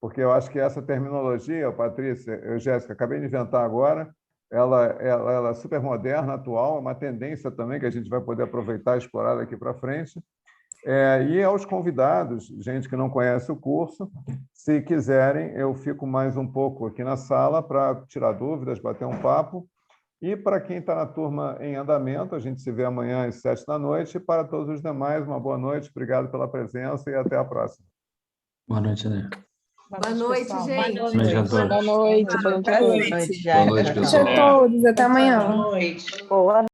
porque eu acho que essa terminologia, Patrícia, Jéssica, acabei de inventar agora, ela é super moderna, atual, é uma tendência também que a gente vai poder aproveitar e explorar daqui para frente. E aos convidados, gente que não conhece o curso, se quiserem, eu fico mais um pouco aqui na sala para tirar dúvidas, bater um papo. E para quem está na turma em andamento, a gente se vê amanhã às 7h. E para todos os demais, uma boa noite, obrigado pela presença e até a próxima. Boa noite, André. Boa noite, gente. Boa noite. Boa noite a todos. Boa noite, Boa noite, Jair. pessoal. Boa noite a todos, até amanhã. Boa